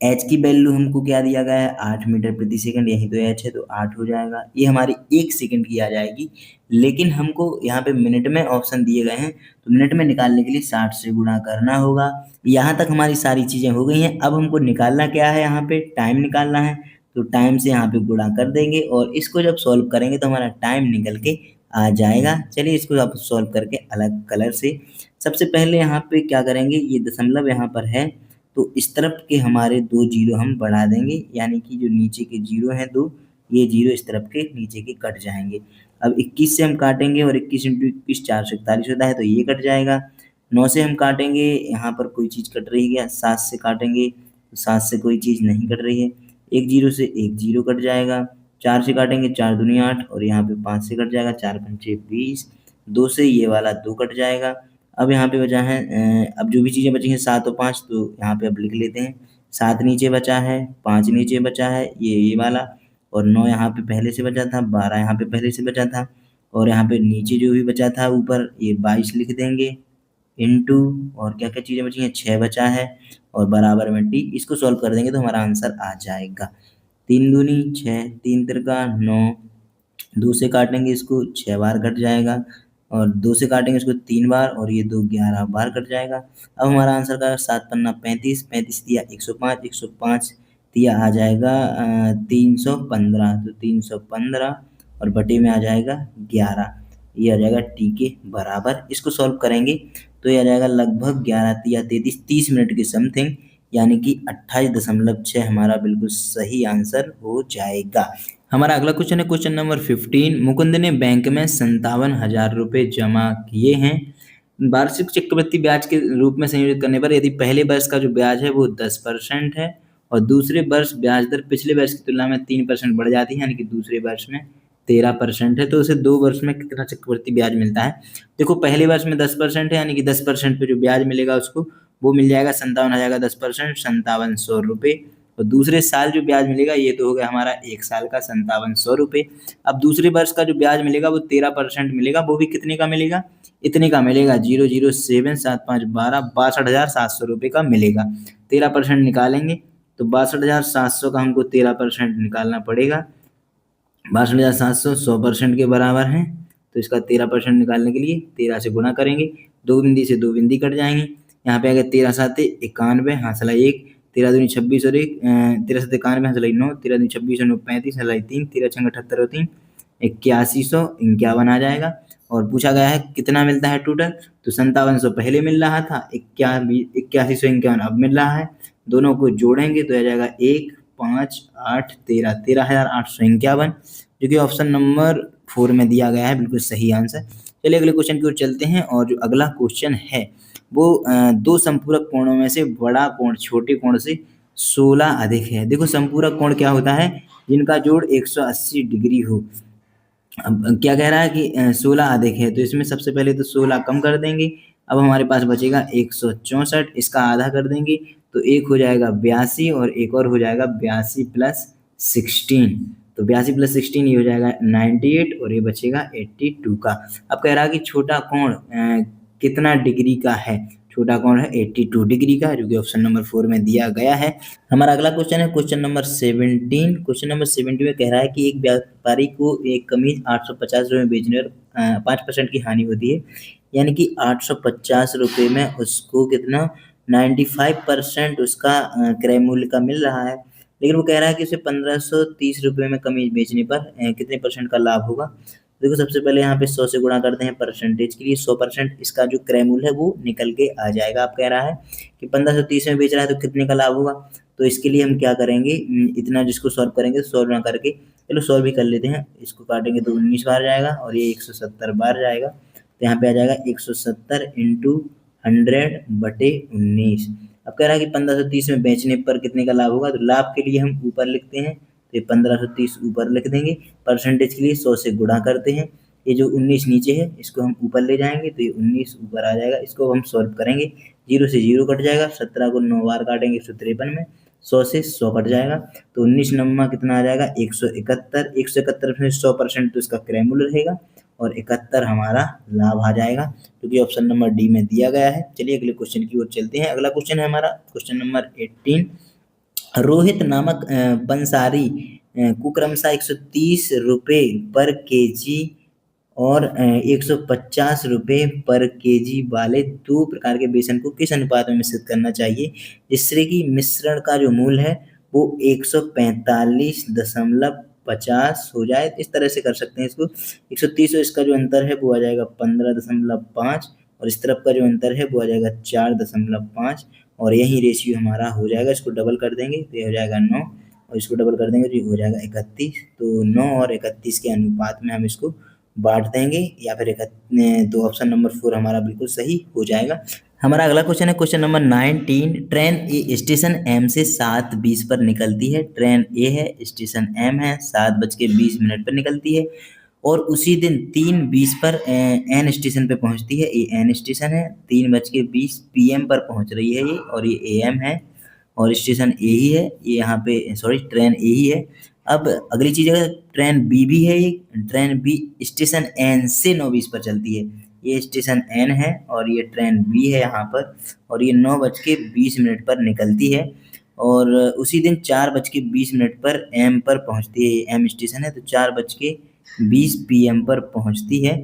एच की वैल्यू हमको क्या दिया गया है 8 मीटर प्रति सेकंड, यहीं तो एच है तो 8 हो जाएगा, ये हमारी 1 सेकंड की आ जाएगी। लेकिन हमको यहाँ पे मिनट में ऑप्शन दिए गए हैं, तो मिनट में निकालने के लिए 60 से गुणा करना होगा। यहाँ तक हमारी सारी चीज़ें हो गई हैं। अब हमको निकालना क्या है, यहाँ पे टाइम निकालना है, तो टाइम से यहाँ पे गुणा कर देंगे, और इसको जब सॉल्व करेंगे तो हमारा टाइम निकल के आ जाएगा। चलिए इसको आप सॉल्व करके अलग कलर से, सबसे पहले यहाँ पे क्या करेंगे, ये दशमलव यहाँ पर है, तो इस तरफ के हमारे 2 जीरो हम बढ़ा देंगे, यानी कि जो नीचे के जीरो हैं 2, ये 0 इस तरफ के नीचे के कट जाएंगे। अब 21 से हम काटेंगे और 21 इंटू 21 441 होता है, तो ये कट जाएगा। 9 से हम काटेंगे, यहाँ पर कोई चीज़ कट रही है क्या? 7 से काटेंगे तो 7 से कोई चीज़ नहीं कट रही है। एक 0 से एक 0 कट जाएगा। 4 से काटेंगे, 4 दूनी 8 और यहाँ पे 5 से कट जाएगा, 4 पंचे 20। 2 से ये वाला 2 कट जाएगा। अब यहाँ पे बचा है अब जो भी चीज़ें बची हैं 7 और 5, तो यहाँ पे अब लिख लेते हैं। 7 नीचे बचा है, 5 नीचे बचा है, ये वाला, और 9 यहाँ पे पहले से बचा था, 12 यहाँ पे पहले से बचा था, और यहाँ पे नीचे जो भी बचा था ऊपर ये 22 लिख देंगे इंटू, और क्या क्या चीज़ें बची हैं, 6 बचा है और बराबर में टी। इसको सॉल्व कर देंगे तो हमारा आंसर आ जाएगा। 3 दूनी 6, 3 तिरका 9, 2 से काटेंगे इसको 6 बार कट जाएगा, और 2 से काटेंगे इसको 3 बार, और ये 2 11 बार कट जाएगा। अब हमारा आंसर का 7 पन्ना 35, 35 दिया 105, 105 दिया आ जाएगा 315, तो 315 और बटे में आ जाएगा 11, ये आ जाएगा टी के बराबर। इसको सॉल्व करेंगे तो ये आ जाएगा लगभग 11 या 33 30 मिनट के समथिंग, यानी कि 28.6 हमारा बिल्कुल सही आंसर हो जाएगा। हमारा अगला क्वेश्चन है क्वेश्चन नंबर 15। मुकुंद ने बैंक में 57,000 रुपये जमा किए हैं। वार्षिक चक्रवृद्धि ब्याज के रूप में संयोजित करने पर यदि पहले वर्ष का जो ब्याज है वो 10% है और दूसरे वर्ष ब्याज दर पिछले वर्ष की तुलना में 3% बढ़ जाती है, यानी कि दूसरे वर्ष में 13% है, तो उसे 2 वर्ष में कितना चक्रवृद्धि ब्याज मिलता है? देखो पहले वर्ष में 10% है, यानी कि 10% पे जो ब्याज मिलेगा उसको वो मिल जाएगा 57,000 का 10%, 5700 रुपये। और दूसरे साल जो ब्याज मिलेगा ये तो हो गया हमारा 1 साल का 5700 रुपये। अब दूसरे वर्ष का जो ब्याज मिलेगा वो 13% मिलेगा, वो भी कितने का मिलेगा? इतने का मिलेगा 0077512 62,700 रुपये का मिलेगा। 13% निकालेंगे तो 62,700 का हमको 13% निकालना पड़ेगा। 62,700 100% के बराबर है, तो इसका 13% निकालने के लिए 13 से गुणा करेंगे, 2 बिंदी से 2 बिंदी कट जाएंगे। यहाँ पे आ गया 13 साते 91, हासिल 1, 13 दूनी 26 और 1, 13 साते 91, हासिल 9, 13 दूनी 26 और 9 35, हासिल 3, 13 छंग 78 और 3 8151 आ जाएगा। और पूछा गया है कितना मिलता है टोटल, तो 5700 पहले मिल रहा था, 8151 अब मिल रहा है। दोनों को जोड़ेंगे तो आ जाएगा 1 5 8 13 13,851, जो कि ऑप्शन नंबर 4 में दिया गया है, बिल्कुल सही आंसर। चलिए अगले क्वेश्चन की ओर चलते हैं, और जो अगला क्वेश्चन है वो दो संपूरक कोणों में से बड़ा कोण छोटे कोण से 16 अधिक है। देखो संपूरक कोण क्या होता है? जिनका जोड़ 180 डिग्री हो। अब क्या कह रहा है कि 16 अधिक है, तो इसमें सबसे पहले तो 16 कम कर देंगे। अब हमारे पास बचेगा 164, इसका आधा कर देंगे तो एक हो जाएगा 82 और एक और हो जाएगा 82 प्लस 16, तो 82 प्लस 16 ये हो जाएगा 98 और ये बचेगा 82 का। अब कह रहा है कि छोटा कोण कितना डिग्री का है? छोटा कोण है 82 डिग्री का, जो कि ऑप्शन नंबर 4 में दिया गया है। हमारा अगला क्वेश्चन है क्वेश्चन नंबर 17। क्वेश्चन नंबर 17 में कह रहा है कि एक व्यापारी को एक कमीज 850 रुपये में बेचने पर 5% की हानि होती है, यानी कि 850 रुपये में उसको कितना 95% उसका क्रय मूल्य का मिल रहा है, लेकिन वो कह रहा है कि उसे 1530 रुपये में कमीज बेचने पर कितने परसेंट का लाभ होगा। देखो सबसे पहले यहाँ पे 100 से गुणा करते हैं परसेंटेज के लिए, 100% इसका जो क्रय मूल्य है वो निकल के आ जाएगा। आप कह रहा है कि 1530 में बेच रहा है तो कितने का लाभ होगा, तो इसके लिए हम क्या करेंगे, इतना जिसको सॉल्व करेंगे तो 100 गुणा करके, चलो सॉल्व भी कर लेते हैं। इसको काटेंगे तो 19 बार जाएगा और ये 170 बार जाएगा, तो यहाँ पे आ जाएगा 170 इंटू 100/19। अब कह रहा है कि 1530 में बेचने पर कितने का लाभ होगा, तो लाभ के लिए हम ऊपर लिखते हैं, तो ये 1530 ऊपर लिख देंगे। परसेंटेज के लिए 100 से गुणा करते हैं, ये जो 19 नीचे है इसको हम ऊपर ले जाएंगे तो ये 19 ऊपर आ जाएगा। इसको हम सॉल्व करेंगे, 0 से 0 कट जाएगा, 17 को 9 बार काटेंगे 153 में, 100 से 100 कट जाएगा, तो 19 नम्मा कितना आ जाएगा 171। 171 में 100% तो इसका क्रय मूल्य रहेगा और 71 हमारा लाभ आ जाएगा, क्योंकि ऑप्शन नंबर डी में दिया गया है। चलिए अगले क्वेश्चन की ओर चलते हैं। अगला क्वेश्चन है हमारा क्वेश्चन नंबर 18। रोहित नामक पंसारी को क्रमशः 130 रुपये पर केजी और 150 रुपये पर केजी वाले 2 प्रकार के बेसन को किस अनुपात में मिश्रित करना चाहिए, जिससे कि मिश्रण का जो मूल्य है वो 145.50 हो जाए। इस तरह से कर सकते हैं इसको, 130 और इसका जो अंतर है वो आ जाएगा 15.5 और इस तरफ का जो अंतर है वो आ जाएगा 4.5 और यही रेशियो हमारा हो जाएगा। इसको डबल कर देंगे तो ये हो जाएगा 9 और इसको डबल कर देंगे तो हो जाएगा 31। तो 9 और 31 के अनुपात में हम इसको बांट देंगे, या फिर तो ऑप्शन नंबर 4 हमारा बिल्कुल सही हो जाएगा। हमारा अगला क्वेश्चन है क्वेश्चन नंबर 19। ट्रेन ए स्टेशन एम से 7:20 पर निकलती है। ट्रेन ए है, स्टेशन एम है, 7:20 पर निकलती है और उसी दिन 3:20 पर एन स्टेशन पे पहुंचती है। ये एन स्टेशन है, 3:20 PM पर पहुंच रही है ये, और ये AM है और स्टेशन ए ही है, ये यहाँ पे सॉरी ट्रेन ए ही है। अब अगली चीज़ है ट्रेन बी भी है, ये ट्रेन बी स्टेशन एन से 9:20 पर चलती है। ये स्टेशन एन है और ये ट्रेन बी है यहाँ पर, और ये 9:20 पर निकलती है और उसी दिन 4:20 पर एम पर पहुँचती है। एम स्टेशन है तो 4:20 PM पर पहुँचती है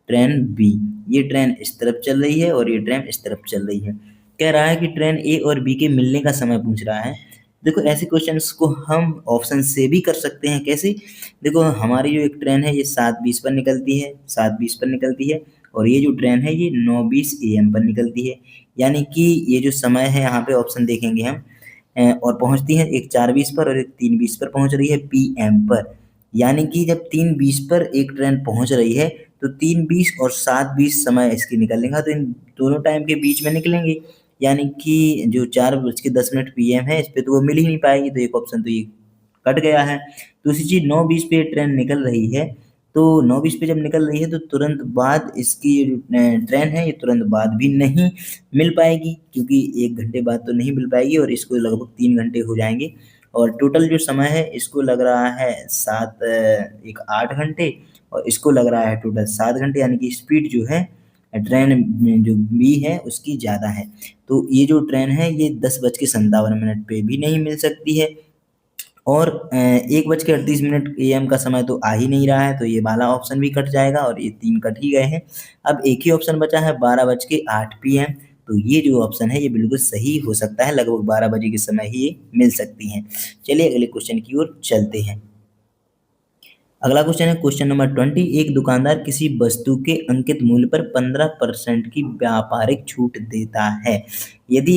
ट्रेन बी। ये ट्रेन इस तरफ चल रही है और ये ट्रेन इस तरफ चल रही है। कह रहा है कि ट्रेन ए और बी के मिलने का समय पूछ रहा है। देखो ऐसे क्वेश्चंस को हम ऑप्शन से भी कर सकते हैं। कैसे? देखो हमारी जो एक ट्रेन है ये 7:20 पर निकलती है, 7:20 पर निकलती है और ये जो ट्रेन है ये 9:20 AM पर निकलती है। यानी कि ये जो समय है यहाँ पे ऑप्शन देखेंगे हम और पहुँचती है एक 4:20 पर और एक 3:20 पर पहुँच रही है PM पर। यानी कि जब 3:20 पर एक ट्रेन पहुँच रही है तो 3:20 और 7:20 समय इसकी निकलने का, तो इन दोनों टाइम के बीच में निकलेंगे। यानी कि जो 4:10 PM है इस पे तो वो मिल ही नहीं पाएगी, तो एक ऑप्शन तो ये कट गया है। दूसरी चीज़ 9:20 पे ट्रेन निकल रही है, तो 9:20 पे जब निकल रही है तो तुरंत बाद इसकी जो ट्रेन है ये तुरंत बाद भी नहीं मिल पाएगी, क्योंकि 1 घंटे बाद तो नहीं मिल पाएगी और इसको लगभग 3 घंटे हो जाएँगे और टोटल जो समय है इसको लग रहा है 8 घंटे और इसको लग रहा है टोटल 7 घंटे। यानी कि स्पीड जो है ट्रेन में जो बी है उसकी ज़्यादा है। तो ये जो ट्रेन है ये 10:57 पे भी नहीं मिल सकती है और 1:38 AM का समय तो आ ही नहीं रहा है, तो ये वाला ऑप्शन भी कट जाएगा और ये 3 कट ही गए हैं। अब एक ही ऑप्शन बचा है 12:08 PM, तो ये जो ऑप्शन है ये बिल्कुल सही हो सकता है, लगभग 12 बजे के समय ही ये मिल सकती हैं। चलिए अगले क्वेश्चन की ओर चलते हैं। अगला क्वेश्चन है क्वेश्चन नंबर 20। एक दुकानदार किसी वस्तु के अंकित मूल्य पर 15% की व्यापारिक छूट देता है। यदि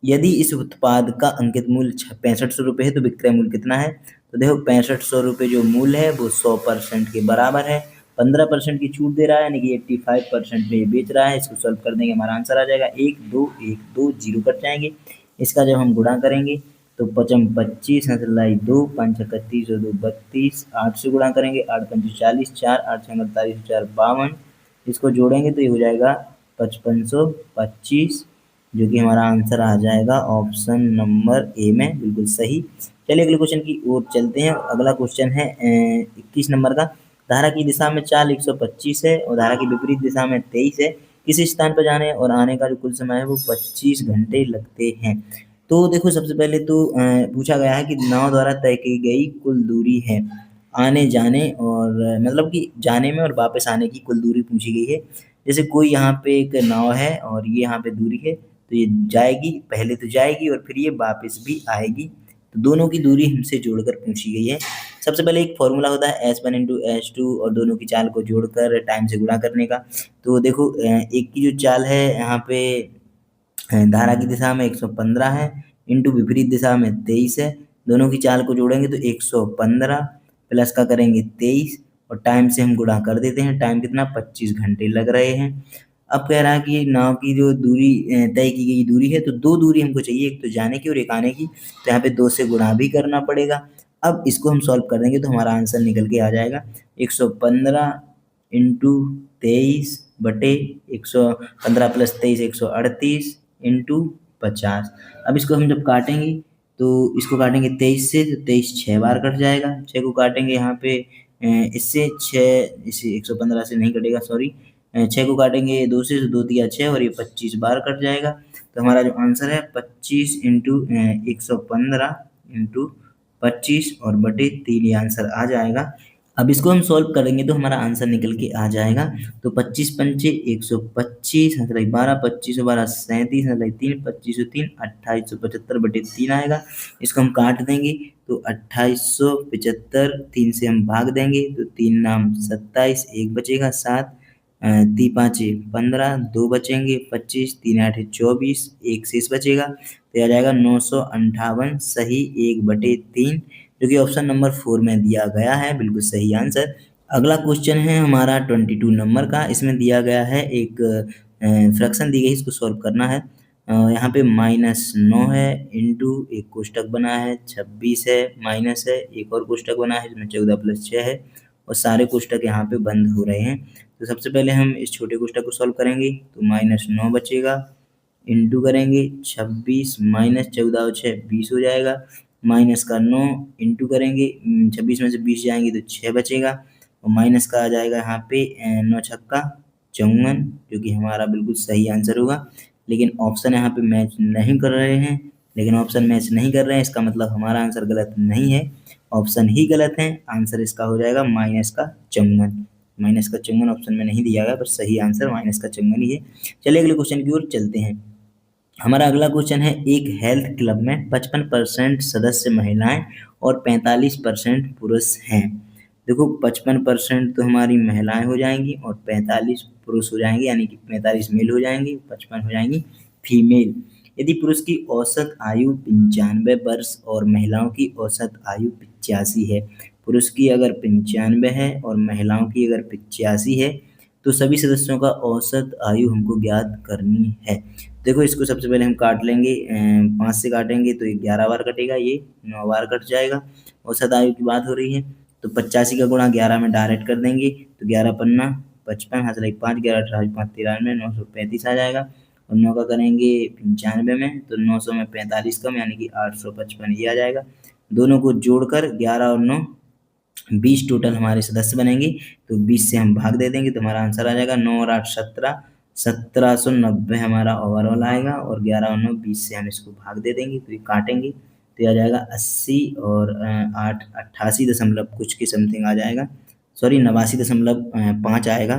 यदि इस उत्पाद का अंकित मूल्य 6500 रुपये है तो विक्रय मूल्य कितना है? तो देखो 6500 रुपये जो मूल्य है वो 100% के बराबर है। 15% की छूट दे रहा है यानी कि 85% में ये बेच रहा है। इसको सॉल्व कर देंगे हमारा आंसर आ जाएगा 1 2 1 2 0 कट जाएंगे। इसका जब हम गुणा करेंगे तो 5 25 लाई 2 5 31 और 2 32, 8 से गुणा करेंगे 8 5 40, 4 8 6 48, 4 52। इसको जोड़ेंगे तो ये हो जाएगा 5525, जो कि हमारा आंसर आ जाएगा ऑप्शन नंबर ए में, बिल्कुल सही। चलिए अगले क्वेश्चन की ओर चलते हैं। अगला क्वेश्चन है 21 नंबर का। धारा की दिशा में चाल 125 है और धारा की विपरीत दिशा में 23 है। किसी स्थान पर जाने और आने का जो कुल समय है वो 25 घंटे लगते हैं। तो देखो सबसे पहले तो पूछा गया है कि नाव द्वारा तय की गई कुल दूरी है। आने जाने और मतलब कि जाने में और वापस आने की कुल दूरी पूछी गई है। जैसे कोई यहाँ पे एक नाव है और ये यहाँ पे दूरी है, तो ये जाएगी, पहले तो जाएगी और फिर ये वापस भी आएगी। तो दोनों की दूरी हमसे जोड़कर पूछी गई है। सबसे पहले एक फॉर्मूला होता है S1 × S2 और दोनों की चाल को जोड़कर टाइम से गुणा करने का। तो देखो एक की जो चाल है यहाँ पे धारा की दिशा में 115 है, इंटू विपरीत दिशा में 23 है। दोनों की चाल को जोड़ेंगे तो 115 प्लस का करेंगे 23 और टाइम से हम गुणा कर देते हैं। टाइम कितना 25 घंटे लग रहे हैं। अब कह रहा है कि नाव की जो दूरी तय की गई दूरी है, तो 2 दूरी हमको चाहिए, एक तो जाने की और एक आने की। तो यहाँ पे 2 से गुणा भी करना पड़ेगा। अब इसको हम सॉल्व कर देंगे तो हमारा आंसर निकल के आ जाएगा 115 इंटू 23 बटे 115 प्लस 23 138 इंटू 50। अब इसको हम जब काटेंगे तो इसको काटेंगे 23 से, तो 23 6 बार कट जाएगा। 6 को काटेंगे यहाँ पे इससे 6, इसे 115 से नहीं कटेगा सॉरी, 6 को काटेंगे 2 से, तो 2 तिया 6 और ये 25 बार कट जाएगा। तो हमारा जो आंसर है 25 इंटू 115 इंटू 25 और बटे 3 ये आंसर आ जाएगा। अब इसको हम सॉल्व करेंगे तो हमारा आंसर निकल के आ जाएगा। तो 25 पंचे 125, 12 25 12 37, 3 25 3 2875 बटे 3 आएगा। इसको हम काट देंगे तो 2875 3 से हम भाग देंगे तो 3 नाम 27, 1 बचेगा 7, तीन पाँचे 15, 2 बचेंगे 25, 3 आठे 24, 1 शेष बचेगा तो आ जाएगा 958 सही 1/3 जो कि ऑप्शन नंबर 4 में दिया गया है, बिल्कुल सही आंसर। अगला क्वेश्चन है हमारा 22 नंबर का। इसमें दिया गया है एक फ्रैक्शन दी गई, इसको सॉल्व करना है। यहाँ पे -9 है इंटू एक कोष्टक बना है, 26 है, माइनस है, एक और कोष्टक बना है जिसमें 14 + 6 है और सारे कोष्टक यहाँ पे बंद हो रहे हैं। तो सबसे पहले हम इस छोटे कोष्टक को सॉल्व करेंगे तो -9 बचेगा, इंटू करेंगे 26 माइनस 14 और 6 20 हो जाएगा, माइनस का 9 इंटू करेंगे 26 में से 20 जाएंगे तो 6 बचेगा और माइनस का आ जाएगा यहाँ पे 9 छक्का 54 जो कि हमारा बिल्कुल सही आंसर होगा। लेकिन ऑप्शन यहाँ पे मैच नहीं कर रहे हैं, लेकिन ऑप्शन मैच नहीं कर रहे हैं इसका मतलब हमारा आंसर गलत नहीं है, ऑप्शन ही गलत है। आंसर इसका हो जाएगा -54। -54 ऑप्शन में नहीं दिया गया पर सही आंसर -54 ही है। चलिए अगले क्वेश्चन की ओर चलते हैं। हमारा अगला क्वेश्चन है एक हेल्थ क्लब में 55% सदस्य महिलाएं और 45% पुरुष हैं। देखो 55% तो हमारी महिलाएं हो जाएंगी और 45 पुरुष हो जाएंगे, यानी कि 45 मेल हो जाएंगे, 55 हो जाएंगी फीमेल। यदि पुरुष की औसत आयु 95 वर्ष और महिलाओं की औसत आयु 85 है, पुरुष की अगर 95 है और महिलाओं की अगर 85 है तो सभी सदस्यों का औसत आयु हमको ज्ञात करनी है। देखो इसको सबसे पहले हम काट लेंगे, 5 से काटेंगे तो ये 11 बार कटेगा, ये 9 बार कट जाएगा। औसत आयु की बात हो रही है तो 85 का गुणा 11 में डायरेक्ट कर देंगे तो 11 पन्ना 55, हाथ लगे 5, 11 18 5 93, 935 आ जाएगा और 9 का करेंगे 95 में तो 900 में 45 कम यानी कि 855 ये आ जाएगा। दोनों को जोड़कर 11 और 9 20 टोटल हमारे सदस्य बनेंगे तो 20 से हम भाग दे देंगे तो हमारा आंसर आ जाएगा 9 और 8 17, 1790 हमारा ओवरऑल आएगा और 11 और 9 20 से हम इसको भाग दे देंगे तो ये काटेंगे तो ये आ जाएगा 80 और 8 88 दशमलव कुछ के समथिंग आ जाएगा, सॉरी 89.5 आएगा।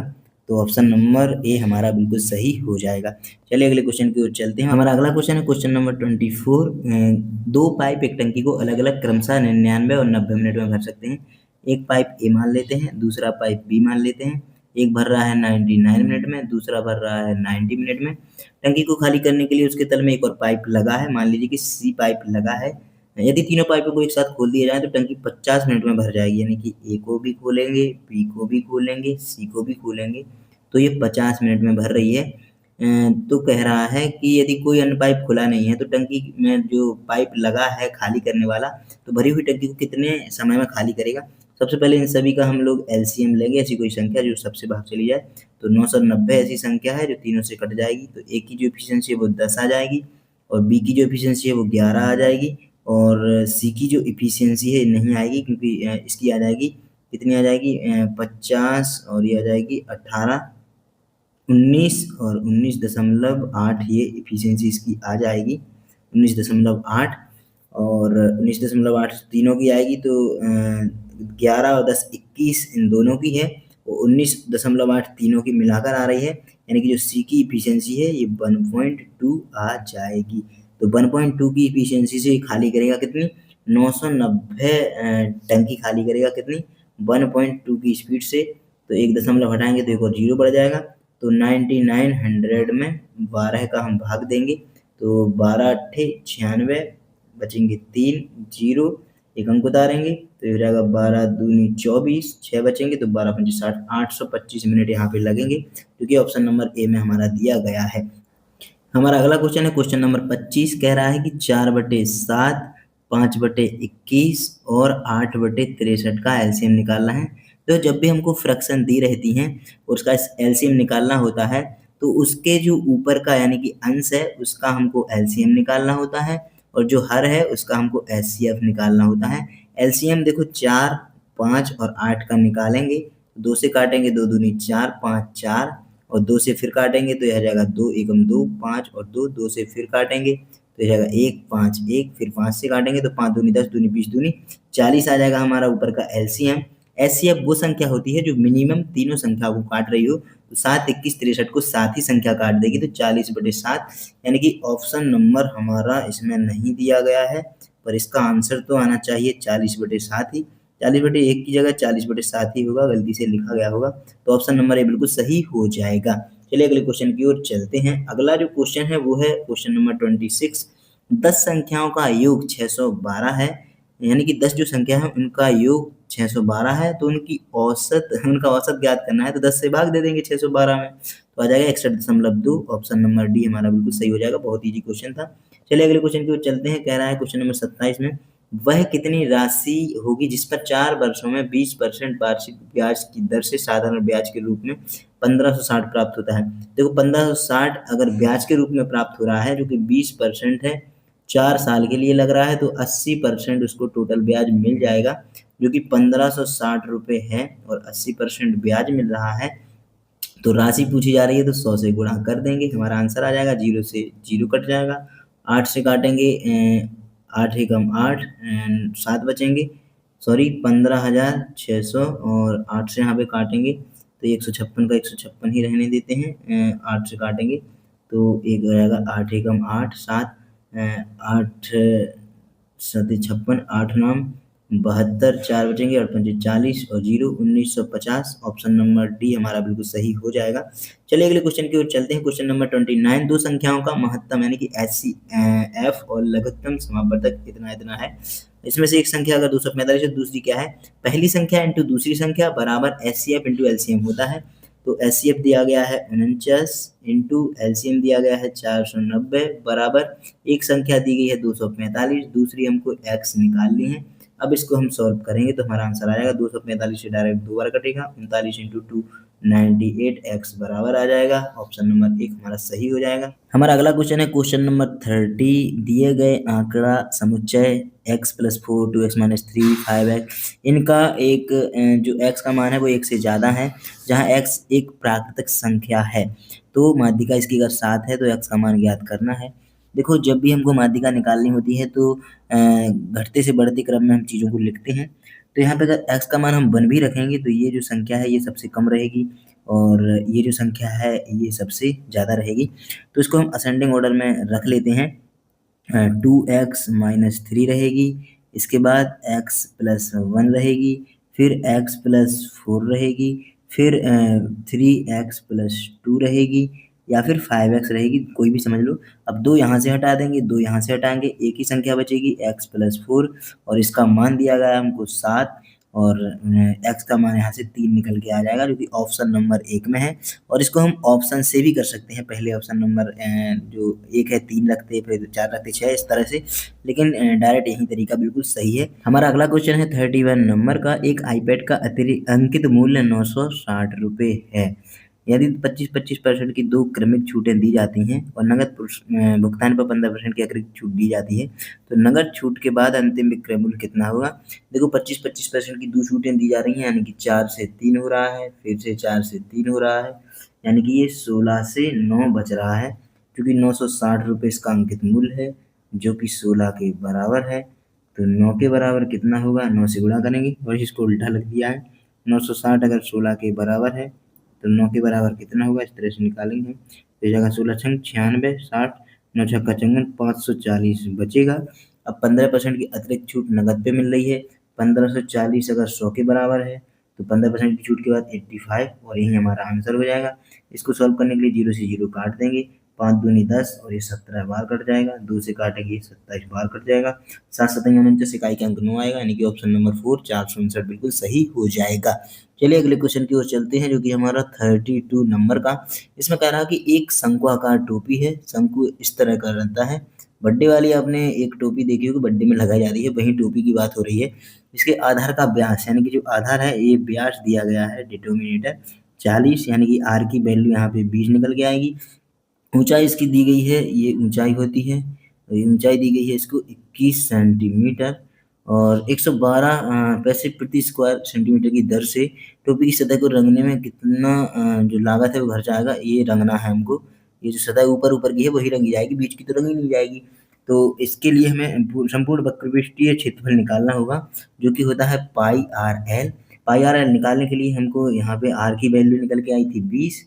तो ऑप्शन नंबर ए हमारा बिल्कुल सही हो जाएगा। चलिए अगले क्वेश्चन की ओर चलते हैं। हमारा अगला क्वेश्चन है क्वेश्चन नंबर 24। दो पाइप एक टंकी को अलग अलग क्रमशः 99 और 90 मिनट में भर सकते हैं। एक पाइप ए मान लेते हैं, दूसरा पाइप बी मान लेते हैं। एक भर रहा है 99 मिनट में, दूसरा भर रहा है 90 मिनट में। टंकी को खाली करने के लिए उसके तल में एक और पाइप लगा है, मान लीजिए कि सी पाइप लगा है। यदि तीनों पाइपों को एक साथ खोल दिया जाए तो टंकी 50 मिनट में भर जाएगी, यानी कि ए को भी खोलेंगे, बी को भी खोलेंगे, सी को भी खोलेंगे तो ये 50 मिनट में भर रही है। तो कह रहा है कि यदि कोई अन्य पाइप खुला नहीं है तो टंकी में जो पाइप लगा है खाली करने वाला तो भरी हुई टंकी को कितने समय में खाली करेगा। सबसे पहले इन सभी का हम लोग एलसीएम लेंगे, ऐसी कोई संख्या जो सबसे भाग चली जाए तो 990 ऐसी संख्या है जो तीनों से कट जाएगी तो ए की जो एफिशिएंसी है वो 10 आ जाएगी और बी की जो एफिशिएंसी है वो 11 आ जाएगी और सी की जो एफिशिएंसी है नहीं आएगी क्योंकि इसकी आ जाएगी, कितनी आ जाएगी 50 और ये आ जाएगी 18, 19 और 19.8 ये एफिशिएंसी इसकी आ जाएगी 19.8 और 19.8 तीनों की आएगी तो 11 और 10 21 इन दोनों की है और 19.8 तीनों की मिलाकर आ रही है, यानी कि जो सी की एफिशिएंसी है ये 1.2 आ जाएगी। तो 1.2 की एफिशिएंसी से खाली करेगा कितनी 990 टंकी खाली करेगा कितनी 1.2 की स्पीड से। तो एक दशमलव हटाएंगे तो एक और जीरो बढ़ जाएगा तो 9900 में 12 का हम भाग देंगे तो 12 अट्ठे 96 बचेंगे 3 जीरो, एक अंक उतारेंगे तो ये हो जाएगा 12 दूनी 24, 6 बचेंगे तो 12 पंचे 60, 825 मिनट यहाँ पे लगेंगे क्योंकि ऑप्शन नंबर ए में हमारा दिया गया है। हमारा अगला क्वेश्चन है क्वेश्चन नंबर 25। कह रहा है कि 4/7, 5/21 और 8/63 का एलसीएम निकालना है। तो जब भी हमको फ्रैक्शन दी रहती हैं और उसका एलसीएम निकालना होता है तो उसके जो ऊपर का यानी कि अंश है उसका हमको एलसीएम निकालना होता है और जो हर है उसका हमको एचसीएफ निकालना होता है। एलसीएम देखो 4, 5 और 8 का निकालेंगे, 2 से काटेंगे 2 दूनी 4, 5 4 और 2 से फिर काटेंगे तो यह आ जाएगा 2 एकम 2, 5 और 2, 2 से फिर काटेंगे तो यह आ जाएगा 1 5 1, फिर 5 से काटेंगे तो 5 दूनी 10 दूनी 20 दूनी 40 आ जाएगा हमारा ऊपर का एलसीएम। एचसीएफ वो संख्या होती है जो मिनिमम तीनों संख्या को काट रही हो तो 7 21 63 को 7 ही संख्या काट देगी तो 40/7, यानी कि ऑप्शन नंबर हमारा इसमें नहीं दिया गया है पर इसका आंसर तो आना चाहिए 40/7 ही। 40/1 की जगह 40/7 ही होगा, गलती से लिखा गया होगा, तो ऑप्शन नंबर ए बिल्कुल सही हो जाएगा। चलिए अगले क्वेश्चन की ओर चलते हैं। अगला जो क्वेश्चन है वो है क्वेश्चन नंबर 26। 10 संख्याओं का योग 612 है, यानी कि 10 जो संख्या है उनका योग 612 है, तो उनका औसत ज्ञात करना है, तो 10 से भाग दे देंगे 612 में, तो आ जाएगा 61.2। ऑप्शन नंबर डी हमारा बिल्कुल सही हो जाएगा। बहुत ईजी क्वेश्चन था। चलिए अगले क्वेश्चन की ओर चलते हैं। कह रहा है क्वेश्चन नंबर 27 में, वह कितनी राशि होगी जिस पर 4 वर्षों में 20% वार्षिक ब्याज की दर से साधारण ब्याज के रूप में 1560 प्राप्त होता है। देखो 1560 अगर ब्याज के रूप में प्राप्त हो रहा है जो कि 20% है, 4 साल के लिए लग रहा है, तो 80% उसको टोटल ब्याज मिल जाएगा, जो कि 1560 रुपये है और 80% ब्याज मिल रहा है। तो राशि पूछी जा रही है तो 100 से गुणा कर देंगे, हमारा आंसर आ जाएगा। 0 से 0 कट जाएगा, 8 से काटेंगे 8 एकम 8 7 बचेंगे, सॉरी 15,600, और 8 से यहाँ पे काटेंगे तो 156 का 156 ही रहने देते हैं। 8 से काटेंगे तो एक हो जाएगा 8 एकम 8 7, 8 7 56, 8 नाम 72, 4 बचेंगे और 5 40 और 0 1950। ऑप्शन नंबर डी हमारा बिल्कुल सही हो जाएगा। चलिए अगले क्वेश्चन की ओर चलते हैं। Question number 29। दो संख्याओं का महत्तम यानी कि एफ और लघुत्तम समापवर्तक इतना इतना है। इसमें से एक संख्या अगर 245 है, दूसरी क्या है? पहली संख्या इंटू दूसरी संख्या बराबर एचसीएफ इंटू एलसीएम होता है। तो एचसीएफ दिया गया है 49 इंटू एलसीएम दिया गया है 490 बराबर एक संख्या दी गई है 245, दूसरी हमको एक्स निकालनी है। अब इसको हम सॉल्व करेंगे तो हमारा आंसर आ जाएगा 245 से डायरेक्ट 2 बार कटेगा, 39 इंटू 2 98, एक्स बराबर आ जाएगा। ऑप्शन नंबर 1 हमारा सही हो जाएगा। हमारा अगला क्वेश्चन है क्वेश्चन नंबर 30। दिए गए आंकड़ा समुच्चय x + 4 2x - 3 5x, इनका एक जो x का मान है वो 1 से ज़्यादा है, जहाँ x एक प्राकृतिक संख्या है। तो माध्यिका इसकी अगर 7 है तो x का मान ज्ञात करना है। देखो जब भी हमको माध्यिका निकालनी होती है तो घटते से बढ़ते क्रम में हम चीज़ों को लिखते हैं। तो यहाँ पे अगर x का मान हम 1 भी रखेंगे तो ये जो संख्या है ये सबसे कम रहेगी और ये जो संख्या है ये सबसे ज़्यादा रहेगी। तो इसको हम असेंडिंग ऑर्डर में रख लेते हैं। 2x - 3 रहेगी, इसके बाद x + 1 रहेगी, फिर x + 4 रहेगी, फिर 3x + 2 रहेगी या फिर 5x रहेगी, कोई भी समझ लो। अब 2 यहाँ से हटा देंगे, 2 यहाँ से हटाएँगे, एक ही संख्या बचेगी x + 4 और इसका मान दिया गया है हमको 7 और x का मान यहाँ से 3 निकल के आ जाएगा जो कि ऑप्शन नंबर 1 में है। और इसको हम ऑप्शन से भी कर सकते हैं। पहले ऑप्शन नंबर जो 1 है 3 रखते हैं, फिर 4 रखते 6 इस तरह से, लेकिन डायरेक्ट यही तरीका बिल्कुल सही है। हमारा अगला क्वेश्चन है 31 नंबर का। एक आईपैड का अतिरिक्त अंकित मूल्य 960 रुपये है। यदि 25% की 2 क्रमिक छूटें दी जाती हैं और नकद भुगतान पर 15% की अतिरिक्त छूट दी जाती है, तो नकद छूट के बाद अंतिम विक्रय मूल्य कितना होगा? देखो 25% की 2 छूटें दी जा रही हैं, यानी कि 4 से 3 हो रहा है, फिर से 4 से 3 हो रहा है, यानी कि ये 16 से 9 बच रहा है, क्योंकि 960 रुपये इसका अंकित मूल्य है, जो कि 16 के बराबर है। तो 9 के बराबर कितना होगा? 9 से गुणा करेंगे और इसको उल्टा लिख दिया है। 960 अगर 16 के बराबर है तो 9 के बराबर कितना होगा? इस तरह से निकालेंगे तो ये जगह 16 छंग 96, 60, 9 छक्का 54, 540 बचेगा। अब 15% की अतिरिक्त छूट नकद पे मिल रही है। 1540 अगर 100 के बराबर है तो 15% की छूट के बाद 85 और यही हमारा आंसर हो जाएगा। इसको सॉल्व करने के लिए 0 से 0 काट देंगे, 5 दूनी 10 और ये 17 बार कट जाएगा, 2 से काटेंगे 27 बार कट जाएगा, 7 7 49 इकाई के अंक 9 आएगा, यानी कि ऑप्शन नंबर 4 459 बिल्कुल सही हो जाएगा। चलिए अगले क्वेश्चन की ओर चलते हैं जो कि हमारा 32 नंबर का। इसमें कह रहा है कि एक शंकु आकार टोपी है, शंकु इस तरह का रहता है। बर्थडे वाली आपने एक टोपी देखी होगी, बर्थडे में लगाई जाती है, वही टोपी की बात हो रही है। इसके आधार का व्यास यानी कि जो आधार है ये व्यास दिया गया है डिनोमिनेटर 40, यानी कि आर की वैल्यू यहाँ पे 20 निकल के आएगी। ऊंचाई इसकी दी गई है, ये ऊंचाई होती है, तो ये ऊंचाई दी गई है इसको 21 सेंटीमीटर और 112 पैसे प्रति स्क्वायर सेंटीमीटर की दर से टोपी की सतह को रंगने में कितना जो लागत है वो खर्च आएगा, ये रंगना है हमको। ये जो सतह ऊपर ऊपर की है वही रंगी जाएगी, बीच की तो रंगी नहीं जाएगी। तो इसके लिए हमें संपूर्ण वक्रपृष्ठीय क्षेत्रफल निकालना होगा जो कि होता है पाई आर एल। पाई आर एल निकालने के लिए हमको यहाँ पे आर की वैल्यू निकल के आई थी 20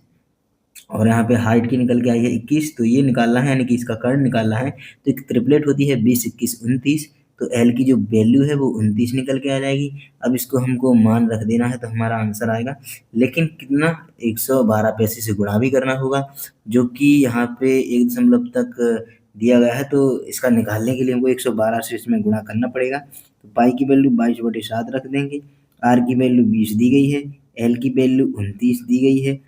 और यहाँ पे हाइट की निकल के आई है 21, तो ये निकालना है, यानी कि इसका कर्ण निकालना है। तो एक ट्रिपलेट होती है 20 21 29, तो एल की जो वैल्यू है वो 29 निकल के आ जाएगी। अब इसको हमको मान रख देना है तो हमारा आंसर आएगा, लेकिन कितना 112 पैसे से गुणा भी करना होगा, जो कि यहाँ पे 1 दशमलव तक दिया गया है, तो इसका निकालने के लिए हमको 112 से इसमें गुणा करना पड़ेगा। तो पाई की वैल्यू 22/7 रख देंगे, आर की वैल्यू 20 दी गई है, एल की वैल्यू 29 दी गई है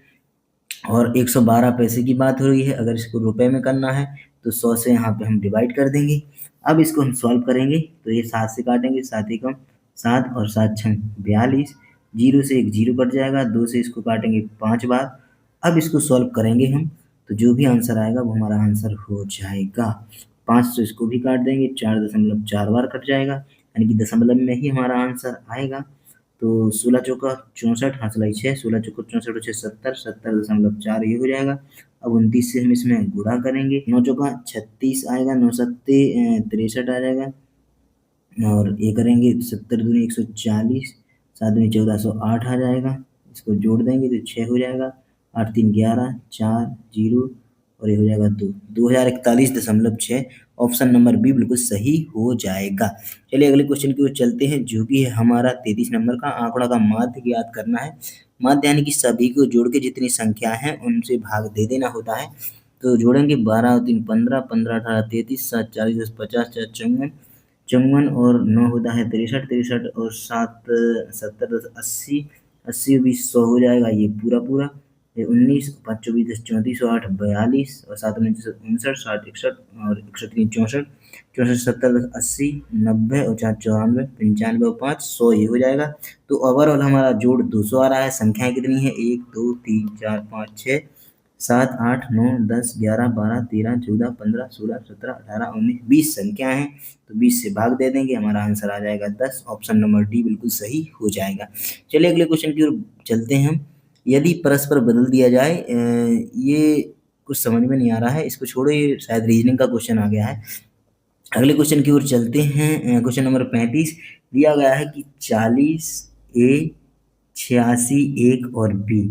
और 112 पैसे की बात हो रही है। अगर इसको रुपए में करना है तो 100 से यहाँ पे हम डिवाइड कर देंगे। अब इसको हम सॉल्व करेंगे तो ये 7 से काटेंगे, 7 एकम 7 और 7 छंग 42, 0 से एक 0 कट जाएगा, 2 से इसको काटेंगे 5 बार। अब इसको सॉल्व करेंगे हम तो जो भी आंसर आएगा वो हमारा आंसर हो जाएगा। 5 से इसको भी काट देंगे, 4.4 बार कट जाएगा, यानी कि दशमलव में ही हमारा आंसर आएगा। तो 16 चौका 64, हाँ 6, 16 चौका 64 6 70, 70.4 ये हो जाएगा। अब 29 से हम इसमें गुणा करेंगे, 9 चौका 36 आएगा, 9 सत्ते 63 आ जाएगा और ये करेंगे 70 दूनी 140, 7 दूनी 1408 आ जाएगा। इसको जोड़ देंगे तो 6 हो जाएगा, 8 3 11, 4 0 और ये हो जाएगा 2, 2041.6। ऑप्शन नंबर बी बिल्कुल सही हो जाएगा। चलिए अगले क्वेश्चन की ओर चलते हैं, जो कि है हमारा 33 नंबर का। आंकड़ा का माध्य ज्ञात करना है। माध्य यानी कि सभी को जोड़ के जितनी संख्या है उनसे भाग दे देना होता है। तो जोड़ेंगे 12 और 3 15, 15 18 33, 7 40 10 50, 4 54, 54 और 9 होता है 63, 63 और 7 70 10 80, 80 20 100 हो जाएगा ये पूरा पूरा। ये 19 5 24 10 34 और 8 42 और 7 29 59, 60 61 और 61 3 64, 64 70 10 80 90 और 4 94 95 और 5 100 ये हो जाएगा। तो ओवरऑल हमारा जोड़ 200 आ रहा है। संख्याएं कितनी है? 1 2 3 4 5 6 7 8 9 10 11 12 13 14 15 16 17 18 19 20 संख्या है। तो 20 से भाग दे देंगे, हमारा आंसर आ जाएगा 10। ऑप्शन नंबर डी बिल्कुल सही हो जाएगा। चलिए अगले क्वेश्चन की ओर चलते हैं हम। यदि परस्पर बदल दिया जाए, ये कुछ समझ में नहीं आ रहा है, इसको छोड़ो, ये शायद रीजनिंग का क्वेश्चन आ गया है। अगले क्वेश्चन की ओर चलते हैं। क्वेश्चन नंबर 35 दिया गया है कि 40 ए 86 1 और बी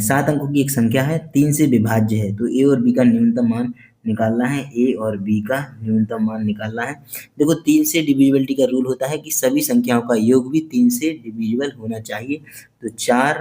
7 अंकों की एक संख्या है, 3 से विभाज्य है। तो ए और बी का न्यूनतम मान निकालना है। ए और बी का न्यूनतम मान निकालना है। देखो 3 से डिविजिबिलिटी का रूल होता है कि सभी संख्याओं का योग भी 3 से डिविजिबल होना चाहिए। तो 4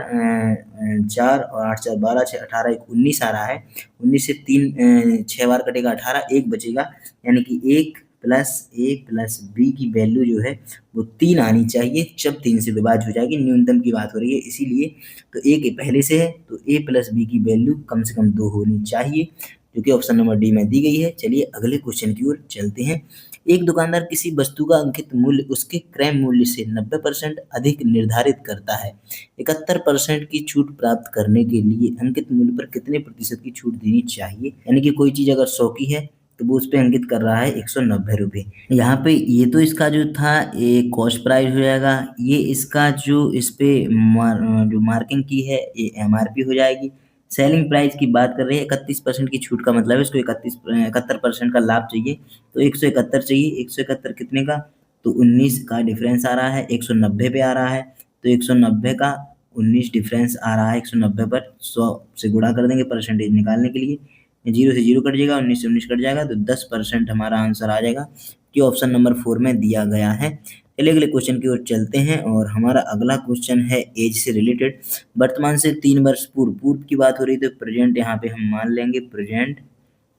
और 8 4 12 6 18 1 19 आ रहा है। 19 से 3 6 बार कटेगा, 18 1 बचेगा, यानी कि 1 प्लस ए प्लस बी की वैल्यू जो है वो 3 आनी चाहिए जब 3 से विभाज्य हो जाएगी। न्यूनतम की बात हो रही है इसीलिए। तो ए के पहले से है तो ए प्लस बी की वैल्यू कम से कम 2 होनी चाहिए, जो कि ऑप्शन नंबर डी में दी गई है। चलिए अगले क्वेश्चन की ओर चलते हैं। एक दुकानदार किसी वस्तु का अंकित मूल्य उसके क्रय मूल्य से 90% अधिक निर्धारित करता है। 71% की छूट प्राप्त करने के लिए अंकित मूल्य पर कितने प्रतिशत की छूट देनी चाहिए? यानी कि कोई चीज अगर 100 की है तो वो उस पे अंकित कर रहा है 190 रुपये। यहाँ पे ये तो इसका जो था ये कॉस्ट प्राइस हो जाएगा। ये इसका जो इस पे जो मार्किंग की है ये एमआरपी हो जाएगी। सेलिंग प्राइस की बात कर रहे हैं, 31% की छूट का मतलब है इसको 71% का लाभ चाहिए, तो 171 चाहिए। 171 कितने का? तो 19 का डिफरेंस आ रहा है, 190 पे आ रहा है, तो 190 का 19 डिफरेंस आ रहा है 190 पर। 100 से गुणा कर देंगे परसेंटेज निकालने के लिए, 0 से 0 कट जाएगा, 19 से 19 कट जाएगा, तो 10% हमारा आंसर आ जाएगा, कि ऑप्शन नंबर 4 में दिया गया है। चलिए अगले क्वेश्चन की ओर चलते हैं और हमारा अगला क्वेश्चन है एज से रिलेटेड। वर्तमान से 3 वर्ष पूर्व, पूर्व की बात हो रही तो प्रेजेंट यहाँ पे हम मान लेंगे प्रेजेंट,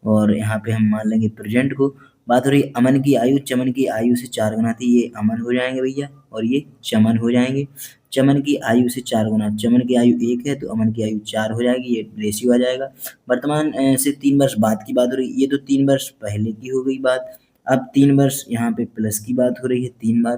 और यहाँ पे हम मान लेंगे प्रेजेंट को। बात हो रही अमन की आयु, चमन की आयु से 4 गुना थी, ये अमन हो जाएंगे भैया और ये चमन हो जाएंगे। चमन की आयु से 4 गुना, चमन की आयु 1 है तो अमन की आयु 4 हो जाएगी, ये रेशियो आ जाएगा। वर्तमान से 3 वर्ष बाद की बात हो रही, ये तो 3 वर्ष पहले की हो गई बात। अब 3 वर्ष यहाँ पे प्लस की बात हो रही है, 3 बार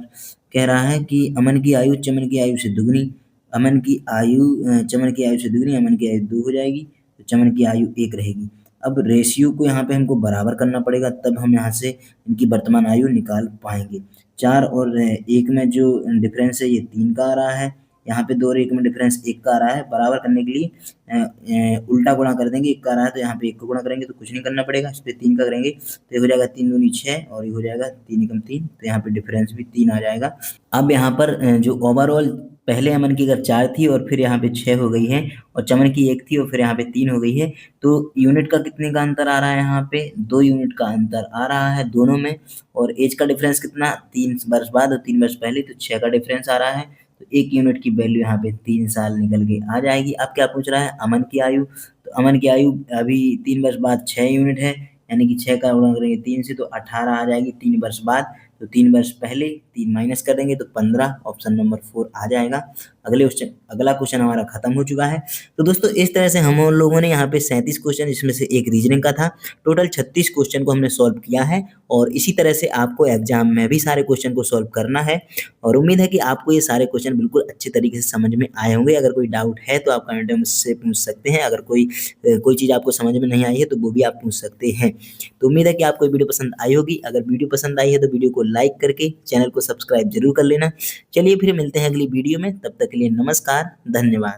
कह रहा है कि अमन की आयु चमन की आयु से दुगनी, अमन की आयु चमन की आयु से दुगनी, अमन की आयु 2 हो जाएगी, तो चमन की आयु 1 रहेगी। अब रेशियो को यहाँ पे हमको बराबर करना पड़ेगा, तब हम यहाँ से इनकी वर्तमान आयु निकाल पाएंगे। 4 और 1 में जो डिफरेंस है ये 3 का आ रहा है, यहाँ पे 2 और 1 में डिफरेंस 1 का आ रहा है। बराबर करने के लिए उल्टा गुणा कर देंगे, 1 का आ रहा है तो यहाँ पे 1 को गुणा करेंगे तो कुछ नहीं करना पड़ेगा, इस पे 3 का करेंगे तो ये हो जाएगा 3 दूनी 6 और ये हो जाएगा 3 एकम 3, तो यहाँ पे डिफरेंस भी 3 आ जाएगा। अब यहाँ पर जो ओवरऑल पहले अमन की अगर 4 थी और फिर यहाँ पे 6 हो गई है और चमन की 1 थी और फिर यहाँ पे 3 हो गई है, तो यूनिट का कितने का अंतर आ रहा है यहाँ पे? 2 यूनिट का अंतर आ रहा है दोनों में। और एज का डिफरेंस कितना? 3 वर्ष बाद और 3 वर्ष पहले, तो 6 का डिफरेंस आ रहा है। तो 1 यूनिट की वैल्यू यहाँ पे 3 साल निकल के आ जाएगी। अब क्या पूछ रहा है? अमन की आयु। तो अमन की आयु अभी 3 वर्ष बाद 6 यूनिट है, यानी कि 6 का गुणा करेंगे 3 से तो 18 आ जाएगी 3 वर्ष बाद। तो 3 वर्ष पहले 3 माइनस कर देंगे तो 15, ऑप्शन नंबर 4 आ जाएगा। अगला क्वेश्चन हमारा खत्म हो चुका है। तो दोस्तों इस तरह से हम लोगों ने यहाँ पे 37 क्वेश्चन, इसमें से एक रीजनिंग का था, टोटल 36 क्वेश्चन को हमने सॉल्व किया है। और इसी तरह से आपको एग्जाम में भी सारे क्वेश्चन को सॉल्व करना है। और उम्मीद है कि आपको ये सारे क्वेश्चन बिल्कुल अच्छे तरीके से समझ में आए होंगे। अगर कोई डाउट है तो आप कमेंट में मुझसे पूछ सकते हैं। अगर कोई चीज़ आपको समझ में नहीं आई है तो वो भी आप पूछ सकते हैं। तो उम्मीद है कि आपको वीडियो पसंद आई होगी। अगर वीडियो पसंद आई है तो वीडियो को लाइक करके चैनल को सब्सक्राइब जरूर कर लेना। चलिए फिर मिलते हैं अगली वीडियो में, तब तक के लिए नमस्कार, धन्यवाद।